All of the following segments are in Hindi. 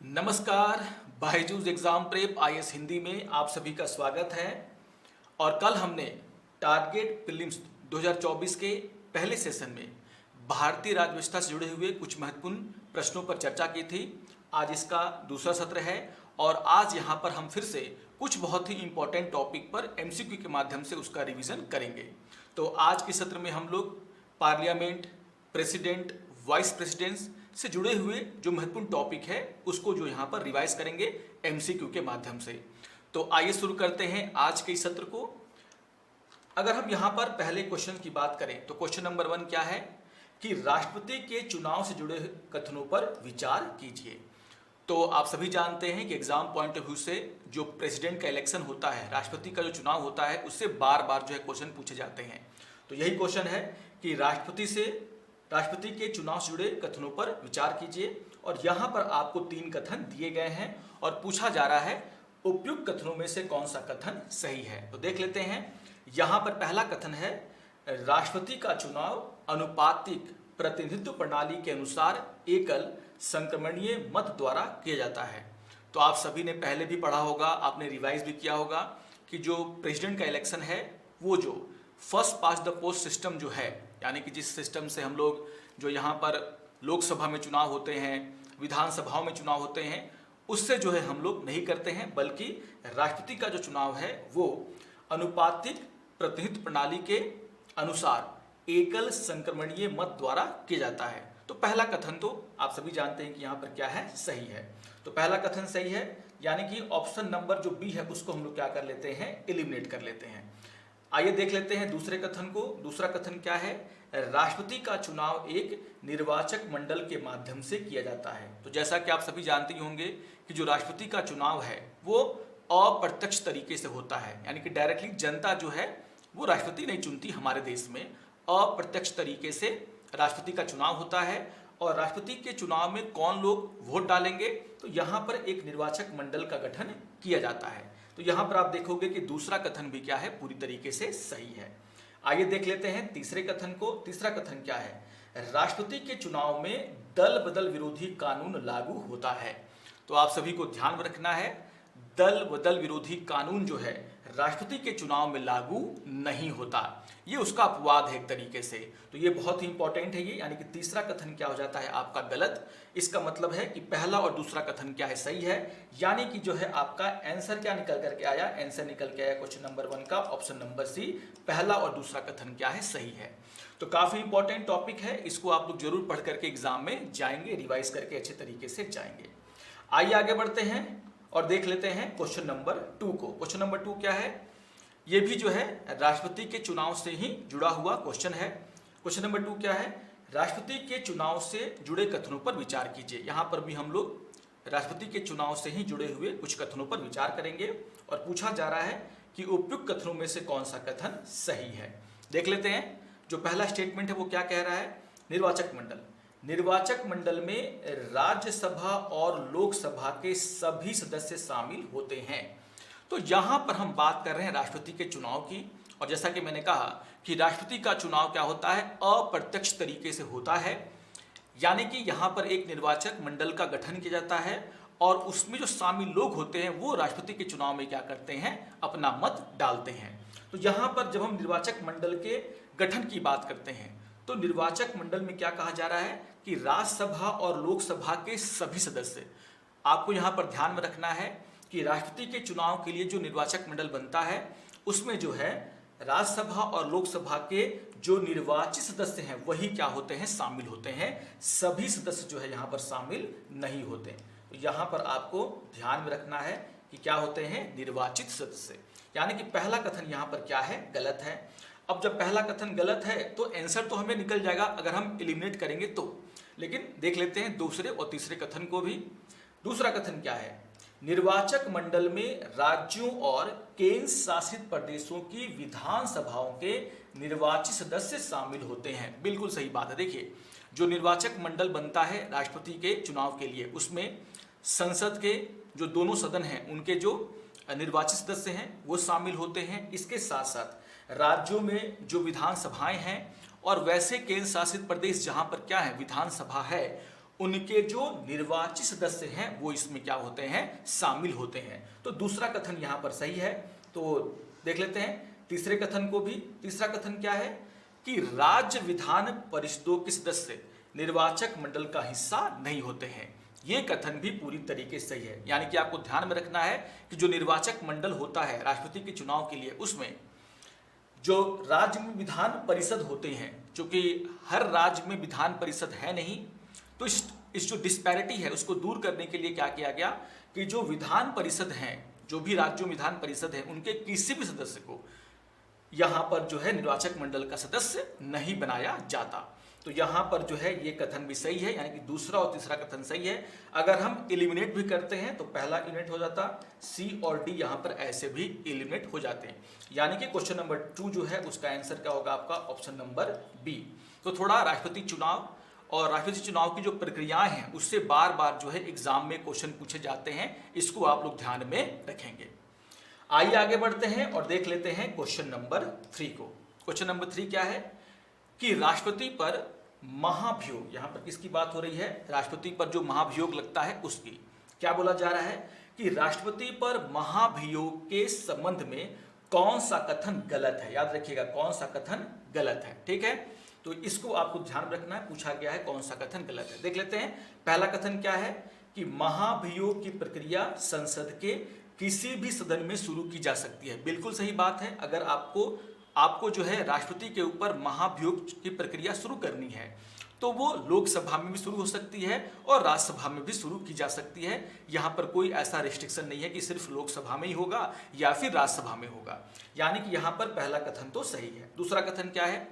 नमस्कार। Byju's exam prep IAS Hindi में आप सभी का स्वागत है। और कल हमने टारगेट प्रीलिम्स 2024 के पहले सेशन में भारतीय राज्य व्यवस्था से जुड़े हुए कुछ महत्वपूर्ण प्रश्नों पर चर्चा की थी। आज इसका दूसरा सत्र है और आज यहाँ पर हम फिर से कुछ बहुत ही इंपॉर्टेंट टॉपिक पर एमसीक्यू के माध्यम से उसका रिवीजन करेंगे। तो आज के सत्र में हम लोग पार्लियामेंट, प्रेसिडेंट, वाइस प्रेसिडेंट्स से जुड़े हुए जो महत्वपूर्ण टॉपिक है उसको जो यहाँ पर रिवाइज करेंगे एमसीक्यू के माध्यम से। तो आइए शुरू करते हैं आज के इस सत्र को। अगर हम यहाँ पर पहले क्वेश्चन की बात करें तो क्वेश्चन नंबर 1 क्या है कि राष्ट्रपति के चुनाव से जुड़े कथनों पर विचार कीजिए। तो आप सभी जानते हैं कि एग्जाम पॉइंट ऑफ व्यू से जो प्रेसिडेंट का इलेक्शन होता है, राष्ट्रपति का जो चुनाव होता है, उससे बार बार जो है क्वेश्चन पूछे जाते हैं। तो यही क्वेश्चन है कि राष्ट्रपति के चुनाव से जुड़े कथनों पर विचार कीजिए। और यहाँ पर आपको 3 कथन दिए गए हैं और पूछा जा रहा है उपयुक्त कथनों में से कौन सा कथन सही है। तो देख लेते हैं। यहाँ पर पहला कथन है राष्ट्रपति का चुनाव अनुपातिक प्रतिनिधित्व प्रणाली के अनुसार एकल संक्रमणीय मत द्वारा किया जाता है। तो आप सभी ने पहले भी पढ़ा होगा, आपने रिवाइज भी किया होगा कि जो प्रेसिडेंट का इलेक्शन है वो जो first past the post system जो है, यानी कि जिस सिस्टम से हम लोग जो यहाँ पर लोकसभा में चुनाव होते हैं, विधानसभाओं में चुनाव होते हैं, उससे जो है हम लोग नहीं करते हैं, बल्कि राष्ट्रपति का जो चुनाव है वो अनुपातिक प्रतिनिधित्व प्रणाली के अनुसार एकल संक्रमणीय मत द्वारा किया जाता है। तो पहला कथन तो आप सभी जानते हैं कि यहाँ पर क्या है, सही है। तो पहला कथन सही है, यानी कि ऑप्शन नंबर जो बी है उसको हम लोग क्या कर लेते हैं, एलिमिनेट कर लेते हैं। आइए देख लेते हैं दूसरे कथन को। दूसरा कथन क्या है, राष्ट्रपति का चुनाव एक निर्वाचक मंडल के माध्यम से किया जाता है। तो जैसा कि आप सभी जानते ही होंगे कि जो राष्ट्रपति का चुनाव है वो अप्रत्यक्ष तरीके से होता है, यानी कि डायरेक्टली जनता जो है वो राष्ट्रपति नहीं चुनती। हमारे देश में अप्रत्यक्ष तरीके से राष्ट्रपति का चुनाव होता है। और राष्ट्रपति के चुनाव में कौन लोग वोट डालेंगे, तो यहाँ पर एक निर्वाचक मंडल का गठन किया जाता है। तो यहाँ पर आप देखोगे कि दूसरा कथन भी क्या है, पूरी तरीके से सही है। आइए देख लेते हैं तीसरे कथन को। तीसरा कथन क्या है, राष्ट्रपति के चुनाव में दल बदल विरोधी कानून लागू होता है। तो आप सभी को ध्यान में रखना है, दल बदल विरोधी कानून जो है राष्ट्रपति के चुनाव में लागू नहीं होता। ये उसका अपवाद है एक तरीके से। तो ये बहुत ही इंपॉर्टेंट है ये, यानी कि तीसरा कथन क्या हो जाता है आपका गलत। इसका मतलब है कि पहला और दूसरा कथन क्या है, सही है। यानी कि जो है आपका आंसर क्या निकल करके आया, आंसर निकल के आया क्वेश्चन नंबर 1 का ऑप्शन नंबर सी, पहला और दूसरा कथन क्या है, सही है। तो काफी इंपॉर्टेंट टॉपिक है, इसको आप लोग जरूर पढ़ करके एग्जाम में जाएंगे, रिवाइज करके अच्छे तरीके से जाएंगे। आइए आगे बढ़ते हैं और देख लेते हैं क्वेश्चन नंबर 2 को। क्वेश्चन नंबर 2 क्या है, ये भी जो है राष्ट्रपति के चुनाव से ही जुड़ा हुआ क्वेश्चन है। क्वेश्चन नंबर 2 क्या है, राष्ट्रपति के चुनाव से जुड़े कथनों पर विचार कीजिए। यहाँ पर भी हम लोग राष्ट्रपति के चुनाव से ही जुड़े हुए कुछ कथनों पर विचार करेंगे और पूछा जा रहा है कि उपयुक्त कथनों में से कौन सा कथन सही है। देख लेते हैं। जो पहला स्टेटमेंट है वो क्या कह रहा है, निर्वाचक मंडल में राज्यसभा और लोकसभा के सभी सदस्य शामिल होते हैं। तो यहां पर हम बात कर रहे हैं राष्ट्रपति के चुनाव की। और जैसा कि मैंने कहा कि राष्ट्रपति का चुनाव क्या होता है, अप्रत्यक्ष तरीके से होता है। यानी कि यहां पर एक निर्वाचक मंडल का गठन किया जाता है और उसमें जो शामिल लोग होते हैं वो राष्ट्रपति के चुनाव में क्या करते हैं, अपना मत डालते हैं। तो यहां पर जब हम निर्वाचक मंडल के गठन की बात करते हैं तो निर्वाचक मंडल में क्या कहा जा रहा है कि राज्यसभा और लोकसभा के सभी सदस्य, आपको यहां पर ध्यान में रखना है कि राष्ट्रपति के चुनाव के लिए जो निर्वाचक मंडल बनता है उसमें जो है राज्यसभा और लोकसभा के जो निर्वाचित सदस्य हैं वही क्या होते हैं, शामिल होते हैं। सभी सदस्य जो है यहां पर शामिल नहीं होते। तो यहां पर आपको ध्यान में रखना है कि क्या होते हैं, निर्वाचित सदस्य। यानी कि पहला कथन यहां पर क्या है, गलत है। अब जब पहला कथन गलत है तो आंसर तो हमें निकल जाएगा अगर हम एलिमिनेट करेंगे तो। लेकिन देख लेते हैं दूसरे और तीसरे कथन को भी। दूसरा कथन क्या है, निर्वाचक मंडल में राज्यों और केंद्र शासित प्रदेशों की विधानसभाओं के निर्वाचित सदस्य शामिल होते हैं। बिल्कुल सही बात है। देखिए, जो निर्वाचक मंडल बनता है राष्ट्रपति के चुनाव के लिए उसमें संसद के जो दोनों सदन हैं उनके जो निर्वाचित सदस्य हैं वो शामिल होते हैं। इसके साथ साथ राज्यों में जो विधानसभाएं हैं और वैसे केंद्र शासित प्रदेश जहां पर क्या है, विधानसभा है, उनके जो निर्वाचित सदस्य हैं वो इसमें क्या होते हैं, शामिल होते हैं। तो दूसरा कथन यहां पर सही है। तो देख लेते हैं तीसरे कथन को भी। तीसरा कथन क्या है कि राज्य विधान परिषदों के सदस्य निर्वाचक मंडल का हिस्सा नहीं होते हैं। ये कथन भी पूरी तरीके से सही है। यानी कि आपको ध्यान में रखना है कि जो निर्वाचक मंडल होता है राष्ट्रपति के चुनाव के लिए, उसमें जो राज्य में विधान परिषद होते हैं, चूंकि हर राज्य में विधान परिषद है नहीं, तो इस जो डिस्पैरिटी है उसको दूर करने के लिए क्या किया गया कि जो विधान परिषद हैं, जो भी राज्यों में विधान परिषद है, उनके किसी भी सदस्य को यहाँ पर जो है निर्वाचक मंडल का सदस्य नहीं बनाया जाता। तो यहाँ पर जो है ये कथन भी सही है, यानी कि दूसरा और तीसरा कथन सही है। अगर हम एलिमिनेट भी करते हैं तो पहला एलिमिनेट हो जाता, सी और डी यहाँ पर ऐसे भी एलिमिनेट हो जाते हैं। यानी कि क्वेश्चन नंबर 2 जो है उसका आंसर क्या होगा आपका, ऑप्शन नंबर बी। तो थोड़ा राष्ट्रपति चुनाव और राष्ट्रपति चुनाव की जो प्रक्रियाएं हैं उससे बार बार जो है एग्जाम में क्वेश्चन पूछे जाते हैं, इसको आप लोग ध्यान में रखेंगे। आइए आगे बढ़ते हैं और देख लेते हैं क्वेश्चन नंबर 3 को। क्वेश्चन नंबर 3 क्या है कि राष्ट्रपति पर महाभियोग, यहां पर किसकी बात हो रही है, राष्ट्रपति पर जो महाभियोग लगता है उसकी। क्या बोला जा रहा है कि राष्ट्रपति पर महाभियोग के संबंध में कौन सा कथन गलत है। याद रखिएगा कौन सा कथन गलत है, ठीक है। तो इसको आपको ध्यान रखना है, पूछा गया है कौन सा कथन गलत है। देख लेते हैं पहला कथन क्या है कि महाभियोग की प्रक्रिया संसद के किसी भी सदन में शुरू की जा सकती है। बिल्कुल सही बात है। अगर आपको जो है राष्ट्रपति के ऊपर महाभियोग की प्रक्रिया शुरू करनी है तो वो लोकसभा में भी शुरू हो सकती है और राज्यसभा में भी शुरू की जा सकती है। यहाँ पर कोई ऐसा रिस्ट्रिक्शन नहीं है कि सिर्फ लोकसभा में ही होगा या फिर राज्यसभा में होगा। यानी कि यहाँ पर पहला कथन तो सही है। दूसरा कथन क्या है,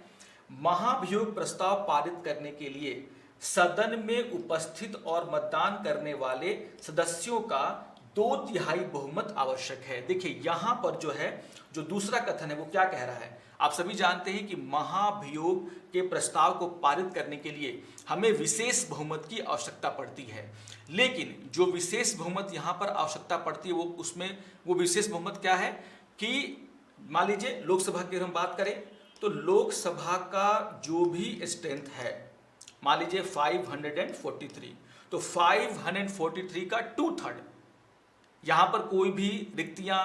महाभियोग प्रस्ताव पारित करने के लिए सदन में उपस्थित और मतदान करने वाले सदस्यों का 2/3 बहुमत आवश्यक है। देखिए यहां पर जो है जो दूसरा कथन है वो क्या कह रहा है, आप सभी जानते हैं कि महाभियोग के प्रस्ताव को पारित करने के लिए हमें विशेष बहुमत की आवश्यकता पड़ती है। लेकिन जो विशेष बहुमत यहां पर आवश्यकता पड़ती है वो विशेष बहुमत क्या है कि मान लीजिए लोकसभा की हम बात करें तो लोकसभा का जो भी स्ट्रेंथ है, मान लीजिए 543, तो 543 का 2/3, यहां पर कोई भी रिक्तियां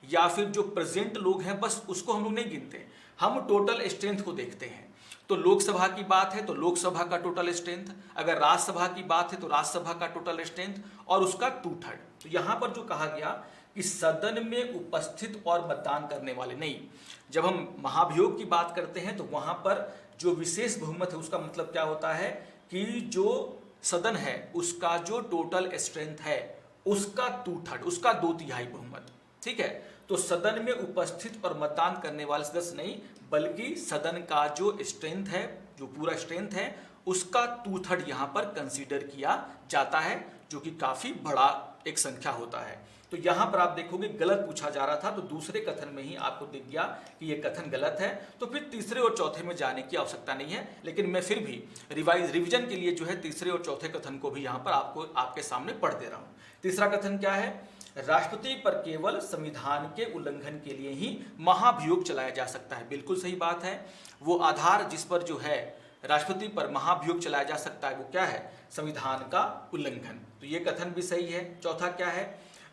या फिर जो प्रेजेंट लोग हैं बस उसको हम लोग नहीं गिनते, हम टोटल स्ट्रेंथ को देखते हैं। तो लोकसभा की बात है तो लोकसभा का टोटल स्ट्रेंथ, अगर राज्यसभा की बात है तो राज्यसभा का टोटल स्ट्रेंथ और उसका 2/3। तो यहां पर जो कहा गया कि सदन में उपस्थित और मतदान करने वाले नहीं, जब हम महाभियोग की बात करते हैं तो वहां पर जो विशेष बहुमत है उसका मतलब क्या होता है कि जो सदन है उसका जो टोटल स्ट्रेंथ है उसका 2/3, उसका 2/3 बहुमत, ठीक है। तो सदन में उपस्थित और मतदान करने वाले सदस्य नहीं, बल्कि सदन का जो स्ट्रेंथ है, जो पूरा स्ट्रेंथ है उसका 2/3 यहाँ पर कंसीडर किया जाता है, जो कि काफी बड़ा एक संख्या होता है। तो यहाँ पर आप देखोगे गलत पूछा जा रहा था, तो दूसरे कथन में ही आपको दिख गया कि ये कथन गलत है। तो फिर तीसरे और चौथे में जाने की आवश्यकता नहीं है, लेकिन मैं फिर भी रिवीजन के लिए जो है तीसरे और चौथे कथन को भी यहाँ पर आपके सामने पढ़ दे रहा हूँ। तीसरा कथन क्या है, राष्ट्रपति पर केवल संविधान के उल्लंघन के लिए ही महाभियोग चलाया जा सकता है। बिल्कुल सही बात है। वो आधार जिस पर जो है राष्ट्रपति पर महाभियोग चलाया जा सकता है वो क्या है, संविधान का उल्लंघन। तो ये कथन भी सही है। चौथा क्या है,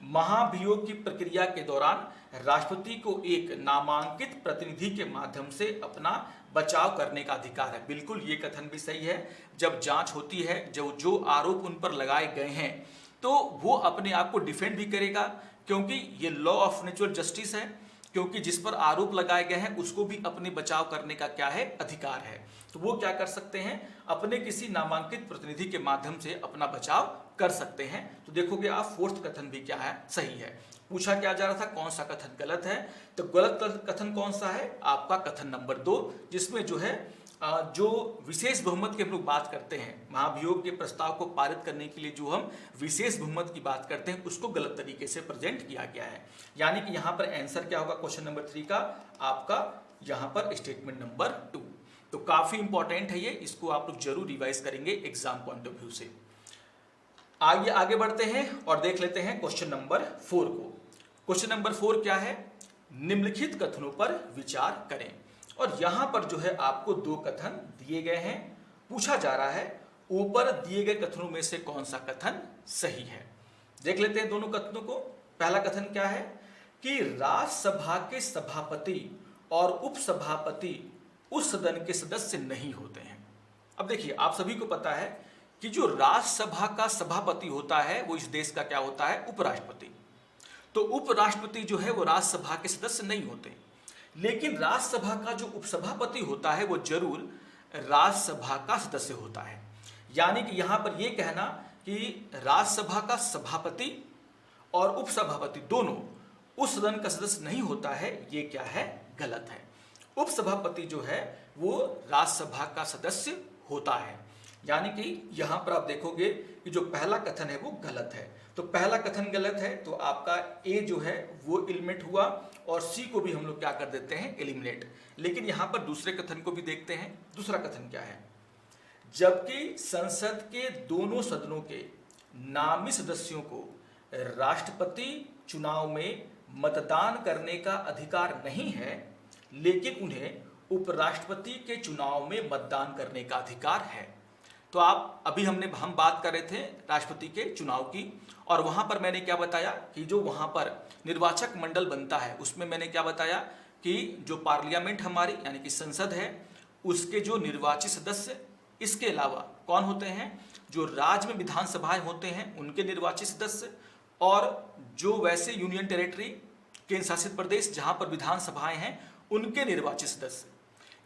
महाभियोग की प्रक्रिया के दौरान राष्ट्रपति को एक नामांकित प्रतिनिधि के माध्यम से अपना बचाव करने का अधिकार है। बिल्कुल ये कथन भी सही है। जब जांच होती है, जो आरोप उन पर लगाए गए हैं तो वो अपने आप को डिफेंड भी करेगा, क्योंकि ये लॉ ऑफ नेचुरल जस्टिस है, क्योंकि जिस पर आरोप लगाए गए हैं उसको भी अपने बचाव करने का क्या है, अधिकार है। तो वो क्या कर सकते हैं, अपने किसी नामांकित प्रतिनिधि के माध्यम से अपना बचाव कर सकते हैं। तो देखोगे आप फोर्थ कथन भी क्या है, सही है। पूछा क्या जा रहा था, कौन सा कथन गलत है, तो गलत कथन कौन सा है, आपका कथन नंबर 2, जिसमें जो है जो विशेष बहुमत की हम लोग बात करते हैं, महाभियोग के प्रस्ताव को पारित करने के लिए जो हम विशेष बहुमत की बात करते हैं उसको गलत तरीके से प्रेजेंट किया गया है। यानी कि यहाँ पर आंसर क्या होगा क्वेश्चन नंबर 3 का, आपका यहाँ पर स्टेटमेंट नंबर 2। तो काफी इंपॉर्टेंट है ये, इसको आप लोग जरूर रिवाइज करेंगे एग्जाम पॉइंट ऑफ व्यू से। आइए आगे बढ़ते हैं और देख लेते हैं क्वेश्चन नंबर 4 को। क्वेश्चन नंबर 4 क्या है, निम्नलिखित कथनों पर विचार करें। और यहां पर जो है आपको 2 कथन दिए गए हैं। पूछा जा रहा है ऊपर दिए गए कथनों में से कौन सा कथन सही है। देख लेते हैं दोनों कथनों को। पहला कथन क्या है कि राज्यसभा के सभापति और उपसभापति उस सदन के सदस्य नहीं होते हैं। अब देखिए, आप सभी को पता है कि जो राज्यसभा का सभापति होता है वो इस देश का क्या होता है, उपराष्ट्रपति। तो उपराष्ट्रपति जो है वो राज्यसभा के सदस्य नहीं होते, लेकिन राज्यसभा का जो उपसभापति होता है वो जरूर राज्यसभा का सदस्य होता है। यानी कि यहां पर यह कहना कि राज्यसभा का सभापति और उपसभापति दोनों उस सदन का सदस्य नहीं होता है, ये क्या है, गलत है। उपसभापति जो है वो राज्यसभा का सदस्य होता है। यानी कि यहां पर आप देखोगे कि जो पहला कथन है वो गलत है। तो पहला कथन गलत है, तो आपका ए जो है वो एलिमिनेट हुआ और सी को भी हम लोग क्या कर देते हैं, एलिमिनेट। लेकिन यहां पर दूसरे कथन को भी देखते हैं। दूसरा कथन क्या है, जबकि संसद के दोनों सदनों के नामी सदस्यों को राष्ट्रपति चुनाव में मतदान करने का अधिकार नहीं है, लेकिन उन्हें उपराष्ट्रपति के चुनाव में मतदान करने का अधिकार है। तो आप अभी हम बात कर रहे थे राष्ट्रपति के चुनाव की, और वहां पर मैंने क्या बताया कि जो वहां पर निर्वाचक मंडल बनता है उसमें मैंने क्या बताया कि जो पार्लियामेंट हमारी यानी कि संसद है उसके जो निर्वाचित सदस्य, इसके अलावा कौन होते हैं, जो राज्य में विधानसभाएं होते हैं उनके निर्वाचित सदस्य, और जो वैसे यूनियन टेरिटरी केंद्र शासित प्रदेश जहां पर विधानसभाएं हैं उनके निर्वाचित सदस्य।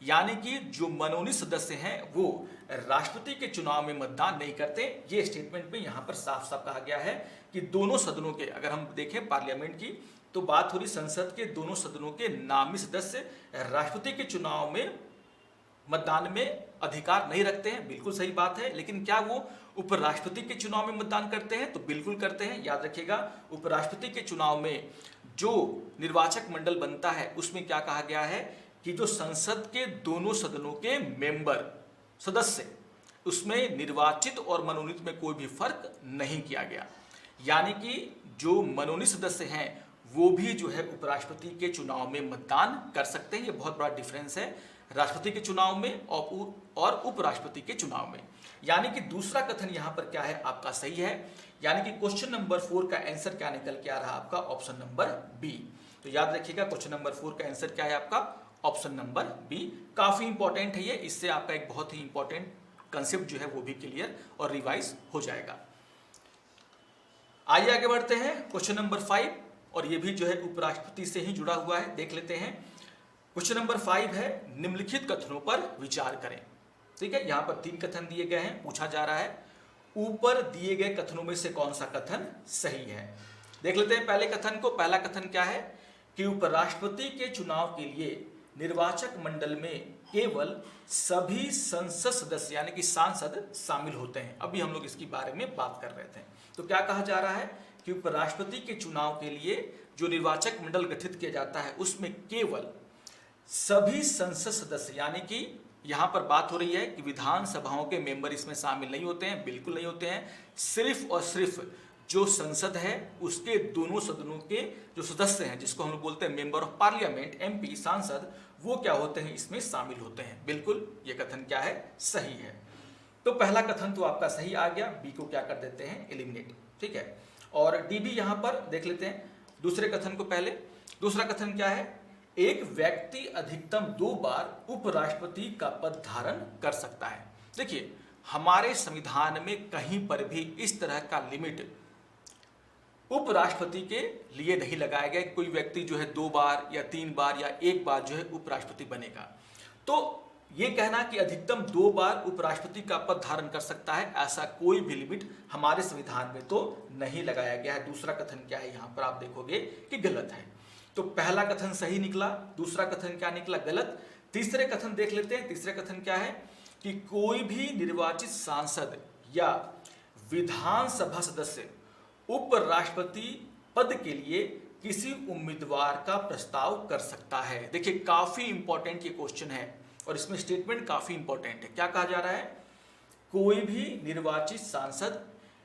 यानी कि जो मनोनीत सदस्य हैं वो राष्ट्रपति के चुनाव में मतदान नहीं करते। ये स्टेटमेंट में यहां पर साफ साफ कहा गया है कि दोनों सदनों के, अगर हम देखें पार्लियामेंट की तो बात हो रही संसद के दोनों सदनों के नामी सदस्य राष्ट्रपति के चुनाव में मतदान में अधिकार नहीं रखते हैं। बिल्कुल सही बात है, लेकिन क्या वो उपराष्ट्रपति के चुनाव में मतदान करते हैं, तो बिल्कुल करते हैं। याद रखिएगा, उपराष्ट्रपति के चुनाव में जो निर्वाचक मंडल बनता है उसमें क्या कहा गया है कि जो संसद के दोनों सदनों के मेंबर, सदस्य, उसमें निर्वाचित और मनोनीत में कोई भी फर्क नहीं किया गया। यानी कि जो मनोनीत सदस्य हैं वो भी जो है उपराष्ट्रपति के चुनाव में मतदान कर सकते हैं। ये बहुत बड़ा डिफरेंस है राष्ट्रपति के चुनाव में और उपराष्ट्रपति के चुनाव में। यानी कि दूसरा कथन यहां पर क्या है, आपका सही है। यानी कि क्वेश्चन नंबर 4 का आंसर क्या निकल के आ रहा है, आपका ऑप्शन नंबर बी। तो याद रखिएगा, क्वेश्चन नंबर 4 का आंसर क्या है, आपका ऑप्शन नंबर बी। काफी इंपॉर्टेंट है ये, इससे आपका एक बहुत ही इंपॉर्टेंट कंसेप्ट जो है वो भी क्लियर और रिवाइज हो जाएगा। आइए आगे बढ़ते हैं, क्वेश्चन नंबर 5, और ये भी जो है उपराष्ट्रपति से ही जुड़ा हुआ है। देख लेते हैं। क्वेश्चन नंबर 5 है, निम्नलिखित कथनों पर विचार करें। ठीक है, यहां पर 3 कथन दिए गए हैं, पूछा जा रहा है ऊपर दिए गए कथनों में से कौन सा कथन सही है। देख लेते हैं पहले कथन को। पहला कथन क्या है कि उपराष्ट्रपति के चुनाव के लिए निर्वाचक मंडल में केवल सभी संसद सदस्य यानी कि सांसद शामिल होते हैं। अभी हम लोग इसके बारे में बात कर रहे थे। तो क्या कहा जा रहा है कि उपराष्ट्रपति के चुनाव के लिए जो निर्वाचक मंडल गठित किया जाता है उसमें केवल सभी संसद सदस्य, यानी कि यहां पर बात हो रही है कि विधानसभाओं के मेंबर इसमें शामिल नहीं होते हैं, बिल्कुल नहीं होते हैं। सिर्फ और सिर्फ जो संसद है उसके दोनों सदनों के जो सदस्य हैं, जिसको हम लोग बोलते हैं मेंबर ऑफ पार्लियामेंट, एमपी, सांसद, वो क्या होते हैं, इसमें शामिल होते हैं। बिल्कुल ये कथन क्या है, सही है। तो पहला कथन तो आपका सही आ गया, बी को क्या कर देते हैं, एलिमिनेट। ठीक है, और डी भी यहां पर देख लेते हैं दूसरे कथन को पहले। दूसरा कथन क्या है, एक व्यक्ति अधिकतम 2 बार उपराष्ट्रपति का पद धारण कर सकता है। देखिए, हमारे संविधान में कहीं पर भी इस तरह का लिमिट उपराष्ट्रपति के लिए नहीं लगाया गया कि कोई व्यक्ति जो है 2 बार या 3 बार या 1 बार जो है उपराष्ट्रपति बनेगा। तो ये कहना कि अधिकतम 2 बार उपराष्ट्रपति का पद धारण कर सकता है, ऐसा कोई भी लिमिट हमारे संविधान में तो नहीं लगाया गया है। दूसरा कथन क्या है, यहां पर आप देखोगे कि गलत है। तो पहला कथन सही निकला, दूसरा कथन क्या निकला, गलत। तीसरे कथन देख लेते हैं। तीसरे कथन क्या है कि कोई भी निर्वाचित सांसद या विधानसभा सदस्य उपराष्ट्रपति पद के लिए किसी उम्मीदवार का प्रस्ताव कर सकता है। देखिए, काफी इंपॉर्टेंट ये क्वेश्चन है और इसमें स्टेटमेंट काफी इंपॉर्टेंट है। क्या कहा जा रहा है, कोई भी निर्वाचित सांसद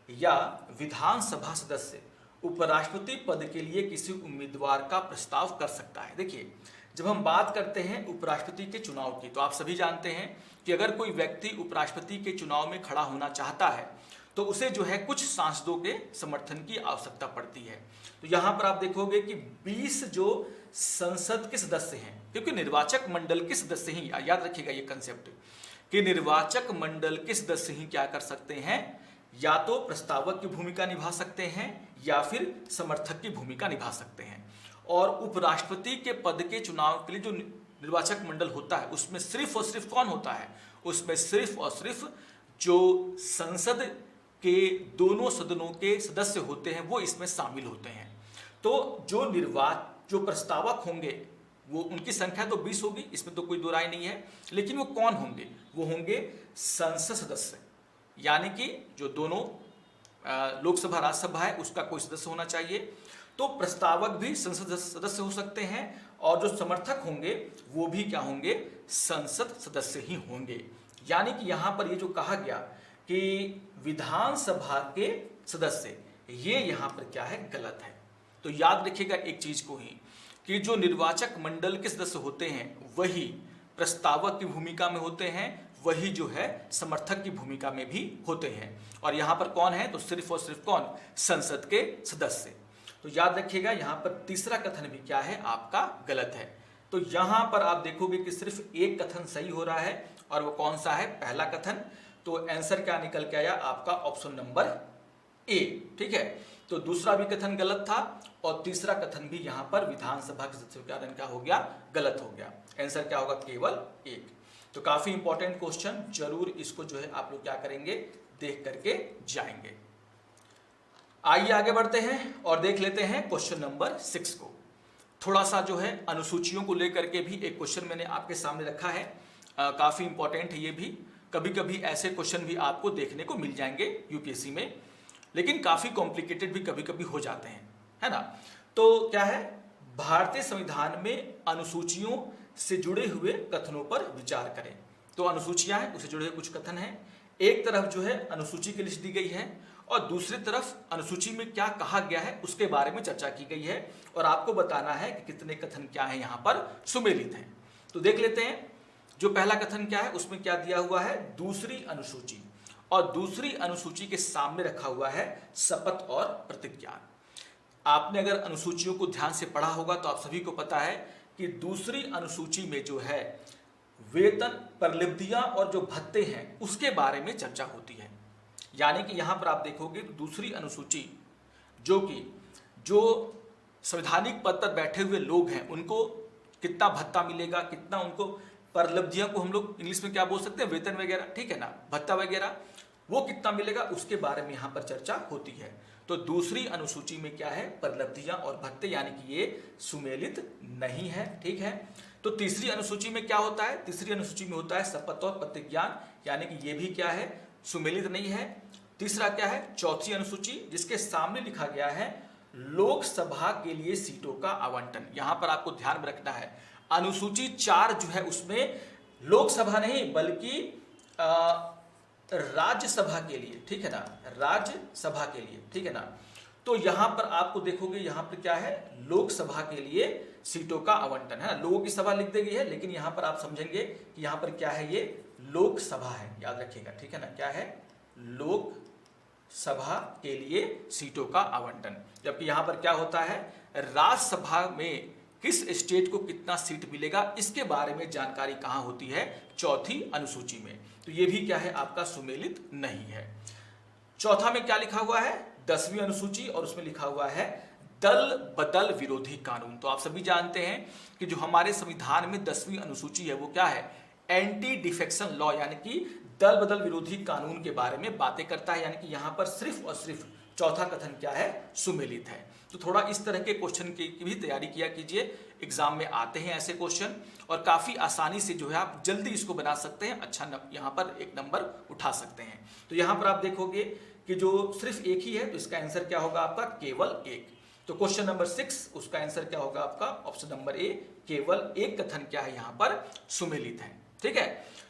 या विधानसभा सदस्य उपराष्ट्रपति पद के लिए किसी उम्मीदवार का प्रस्ताव कर सकता है। देखिए, जब हम बात करते हैं उपराष्ट्रपति के चुनाव की, तो आप सभी जानते हैं कि अगर कोई व्यक्ति उपराष्ट्रपति के चुनाव में खड़ा होना चाहता है तो उसे जो है कुछ सांसदों के समर्थन की आवश्यकता पड़ती है। तो यहाँ पर आप देखोगे कि 20 जो संसद के सदस्य हैं, क्योंकि निर्वाचक मंडल के सदस्य ही, याद रखिएगा ये कंसेप्ट कि निर्वाचक मंडल के सदस्य ही क्या कर सकते हैं, या तो प्रस्तावक की भूमिका निभा सकते हैं या फिर समर्थक की भूमिका निभा सकते हैं। और उपराष्ट्रपति के पद के चुनाव के लिए जो निर्वाचक मंडल होता है उसमें सिर्फ और सिर्फ कौन होता है, उसमें सिर्फ और सिर्फ जो संसद के दोनों सदनों के सदस्य होते हैं वो इसमें शामिल होते हैं। तो जो प्रस्तावक होंगे वो उनकी संख्या तो 20 होगी, इसमें तो कोई दो राय नहीं है, लेकिन वो कौन होंगे, वो होंगे संसद सदस्य, यानी कि जो दोनों लोकसभा राज्यसभा है उसका कोई सदस्य होना चाहिए। तो प्रस्तावक भी संसद सदस्य हो सकते हैं और जो समर्थक होंगे वो भी क्या होंगे, संसद सदस्य ही होंगे। यानी कि यहां पर ये जो कहा गया कि विधानसभा के सदस्य, ये यहां पर क्या है, गलत है। तो याद रखिएगा एक चीज को ही कि जो निर्वाचक मंडल के सदस्य होते हैं वही प्रस्तावक की भूमिका में होते हैं, वही जो है समर्थक की भूमिका में भी होते हैं। और यहां पर कौन है, तो सिर्फ और सिर्फ कौन, संसद के सदस्य। तो याद रखिएगा यहां पर तीसरा कथन भी क्या है, आपका गलत है। तो यहां पर आप देखोगे कि सिर्फ एक कथन सही हो रहा है, और वो कौन सा है, पहला कथन। तो आंसर क्या निकल के आया, आपका ऑप्शन नंबर ए। ठीक है, तो दूसरा भी कथन गलत था और तीसरा कथन भी यहां पर विधानसभा के सदस्यों के कारण क्या हो गया, गलत हो गया। आंसर क्या होगा, केवल एक। तो काफी इंपॉर्टेंट क्वेश्चन, जरूर इसको जो है आप लोग क्या करेंगे, देख करके जाएंगे। आइए आगे बढ़ते हैं और देख लेते हैं क्वेश्चन नंबर 6 को। थोड़ा सा जो है अनुसूचियों को लेकर के भी एक क्वेश्चन मैंने आपके सामने रखा है, काफी इंपॉर्टेंट है ये भी। कभी कभी ऐसे क्वेश्चन भी आपको देखने को मिल जाएंगे यूपीएससी में, लेकिन काफी कॉम्प्लिकेटेड भी कभी कभी हो जाते हैं, है ना। तो क्या है, भारतीय संविधान में अनुसूचियों से जुड़े हुए कथनों पर विचार करें। तो अनुसूचियां हैं, उससे जुड़े हुए कुछ कथन हैं। एक तरफ जो है अनुसूची की लिस्ट दी गई है और दूसरी तरफ अनुसूची में क्या कहा गया है उसके बारे में चर्चा की गई है, और आपको बताना है कि कितने कथन क्या है यहाँ पर सुमेलित हैं। तो देख लेते हैं, जो पहला कथन क्या है उसमें क्या दिया हुआ है, दूसरी अनुसूची, और दूसरी अनुसूची के सामने रखा हुआ है शपथ और प्रतिज्ञा। आपने अगर अनुसूचियों को ध्यान से पढ़ा होगा तो आप सभी को पता है कि दूसरी अनुसूची में जो है वेतन, परलिब्धियां और जो भत्ते हैं उसके बारे में चर्चा होती है। यानी कि यहां पर आप देखोगे दूसरी अनुसूची जो संवैधानिक पद पर बैठे हुए लोग हैं उनको कितना भत्ता मिलेगा, कितना उनको परलिब्धियां को हम लोग इंग्लिश में क्या बोल सकते हैं, वेतन वगैरह, ठीक है ना, भत्ता वगैरह, वो कितना मिलेगा उसके बारे में यहां पर चर्चा होती है। तो दूसरी अनुसूची में क्या है, परलिब्धियां और भत्ते, यानी कि ये सुमेलित नहीं है। ठीक है, तो तीसरी अनुसूची में क्या होता है, तीसरी अनुसूची में होता है शपथ और प्रतिज्ञा, यानी कि ये भी क्या है, सुमेलित नहीं है। तीसरा क्या है, चौथी अनुसूची, जिसके सामने लिखा गया है लोकसभा के लिए सीटों का आवंटन। यहां पर आपको ध्यान में रखना है, अनुसूची 4 जो है उसमें लोकसभा नहीं बल्कि राज्यसभा के लिए, ठीक है ना, राज्यसभा के लिए, ठीक है ना। तो यहां पर आपको देखोगे यहां पर क्या है, लोकसभा के लिए सीटों का आवंटन है, लोगों की सभा लिख दी गई है, लेकिन यहां पर आप समझेंगे कि यहां पर क्या है, ये लोकसभा है, याद रखिएगा, ठीक है ना, क्या है, लोकसभा के लिए सीटों का आवंटन। जबकि यहां पर क्या होता है, राज्यसभा में किस स्टेट को कितना सीट मिलेगा इसके बारे में जानकारी कहां होती है, चौथी अनुसूची में। तो ये भी क्या है, आपका सुमेलित नहीं है। चौथा में क्या लिखा हुआ है, 10वीं अनुसूची, और उसमें लिखा हुआ है दल बदल विरोधी कानून। तो आप सभी जानते हैं कि जो हमारे संविधान में 10वीं अनुसूची है वो क्या है, एंटी डिफेक्शन लॉ, यानी कि दल बदल विरोधी कानून के बारे में बातें करता है। यानी कि यहां पर सिर्फ और सिर्फ चौथा कथन क्या है, सुमेलित है। तो थोड़ा इस तरह के क्वेश्चन की भी तैयारी किया कीजिए, एग्जाम में आते हैं ऐसे क्वेश्चन, और काफी आसानी से जो है आप जल्दी इसको बना सकते हैं, अच्छा यहां पर एक नंबर उठा सकते हैं। तो यहां पर आप देखोगे कि जो सिर्फ एक ही है, तो इसका आंसर क्या होगा आपका, केवल एक। तो क्वेश्चन नंबर 6 उसका आंसर क्या होगा आपका, ऑप्शन नंबर ए, केवल एक कथन क्या है यहां पर सुमेलित है। ठीक है,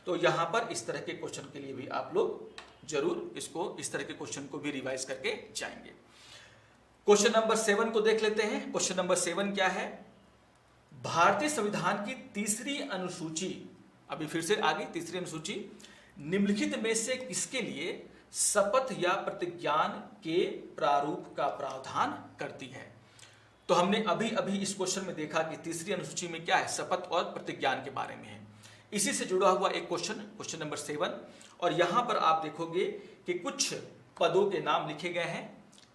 तो यहां पर इस तरह के क्वेश्चन के लिए भी आप लोग जरूर इसको, इस तरह के क्वेश्चन को भी रिवाइज करके जाएंगे। क्वेश्चन नंबर 7 को देख लेते हैं। क्वेश्चन नंबर 7 क्या है, भारतीय संविधान की तीसरी अनुसूची, अभी फिर से आ गई तीसरी अनुसूची, निम्नलिखित में से किसके लिए शपथ या प्रतिज्ञान के प्रारूप का प्रावधान करती है? तो हमने अभी अभी इस क्वेश्चन में देखा कि तीसरी अनुसूची में क्या है, शपथ और प्रतिज्ञान के बारे में है। इसी से जुड़ा हुआ एक क्वेश्चन नंबर 7, और यहां पर आप देखोगे कि कुछ पदों के नाम लिखे गए हैं,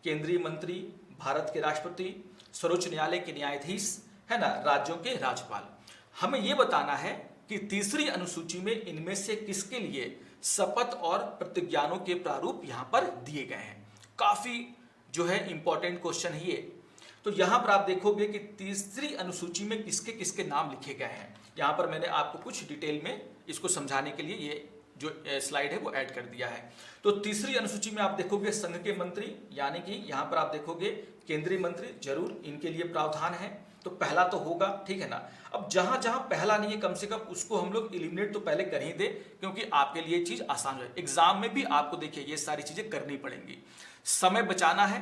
केंद्रीय मंत्री, भारत के राष्ट्रपति, सर्वोच्च न्यायालय के न्यायाधीश, है ना, राज्यों के राज्यपाल। हमें यह बताना है कि तीसरी अनुसूची में इनमें से किसके लिए शपथ और प्रतिज्ञानों के प्रारूप यहां पर दिए गए हैं। काफी जो है इंपॉर्टेंट क्वेश्चन है ये। तो यहां पर आप देखोगे कि तीसरी अनुसूची में किसके किसके नाम लिखे गए हैं। यहां पर मैंने आपको कुछ डिटेल में इसको समझाने के लिए ये जो स्लाइड है वो ऐड कर दिया है। तो तीसरी अनुसूची में आप देखोगे संघ के मंत्री, यानी कि यहां पर आप देखोगे केंद्रीय मंत्री, जरूर इनके लिए प्रावधान है। तो पहला तो होगा, ठीक है ना। अब जहां जहां पहला नहीं है कम से कम उसको हम लोग एलिमिनेट तो पहले कर ही दे, क्योंकि आपके लिए चीज आसान हो जाए। एग्जाम में भी आपको देखिए ये सारी चीजें करनी पड़ेंगी, समय बचाना है,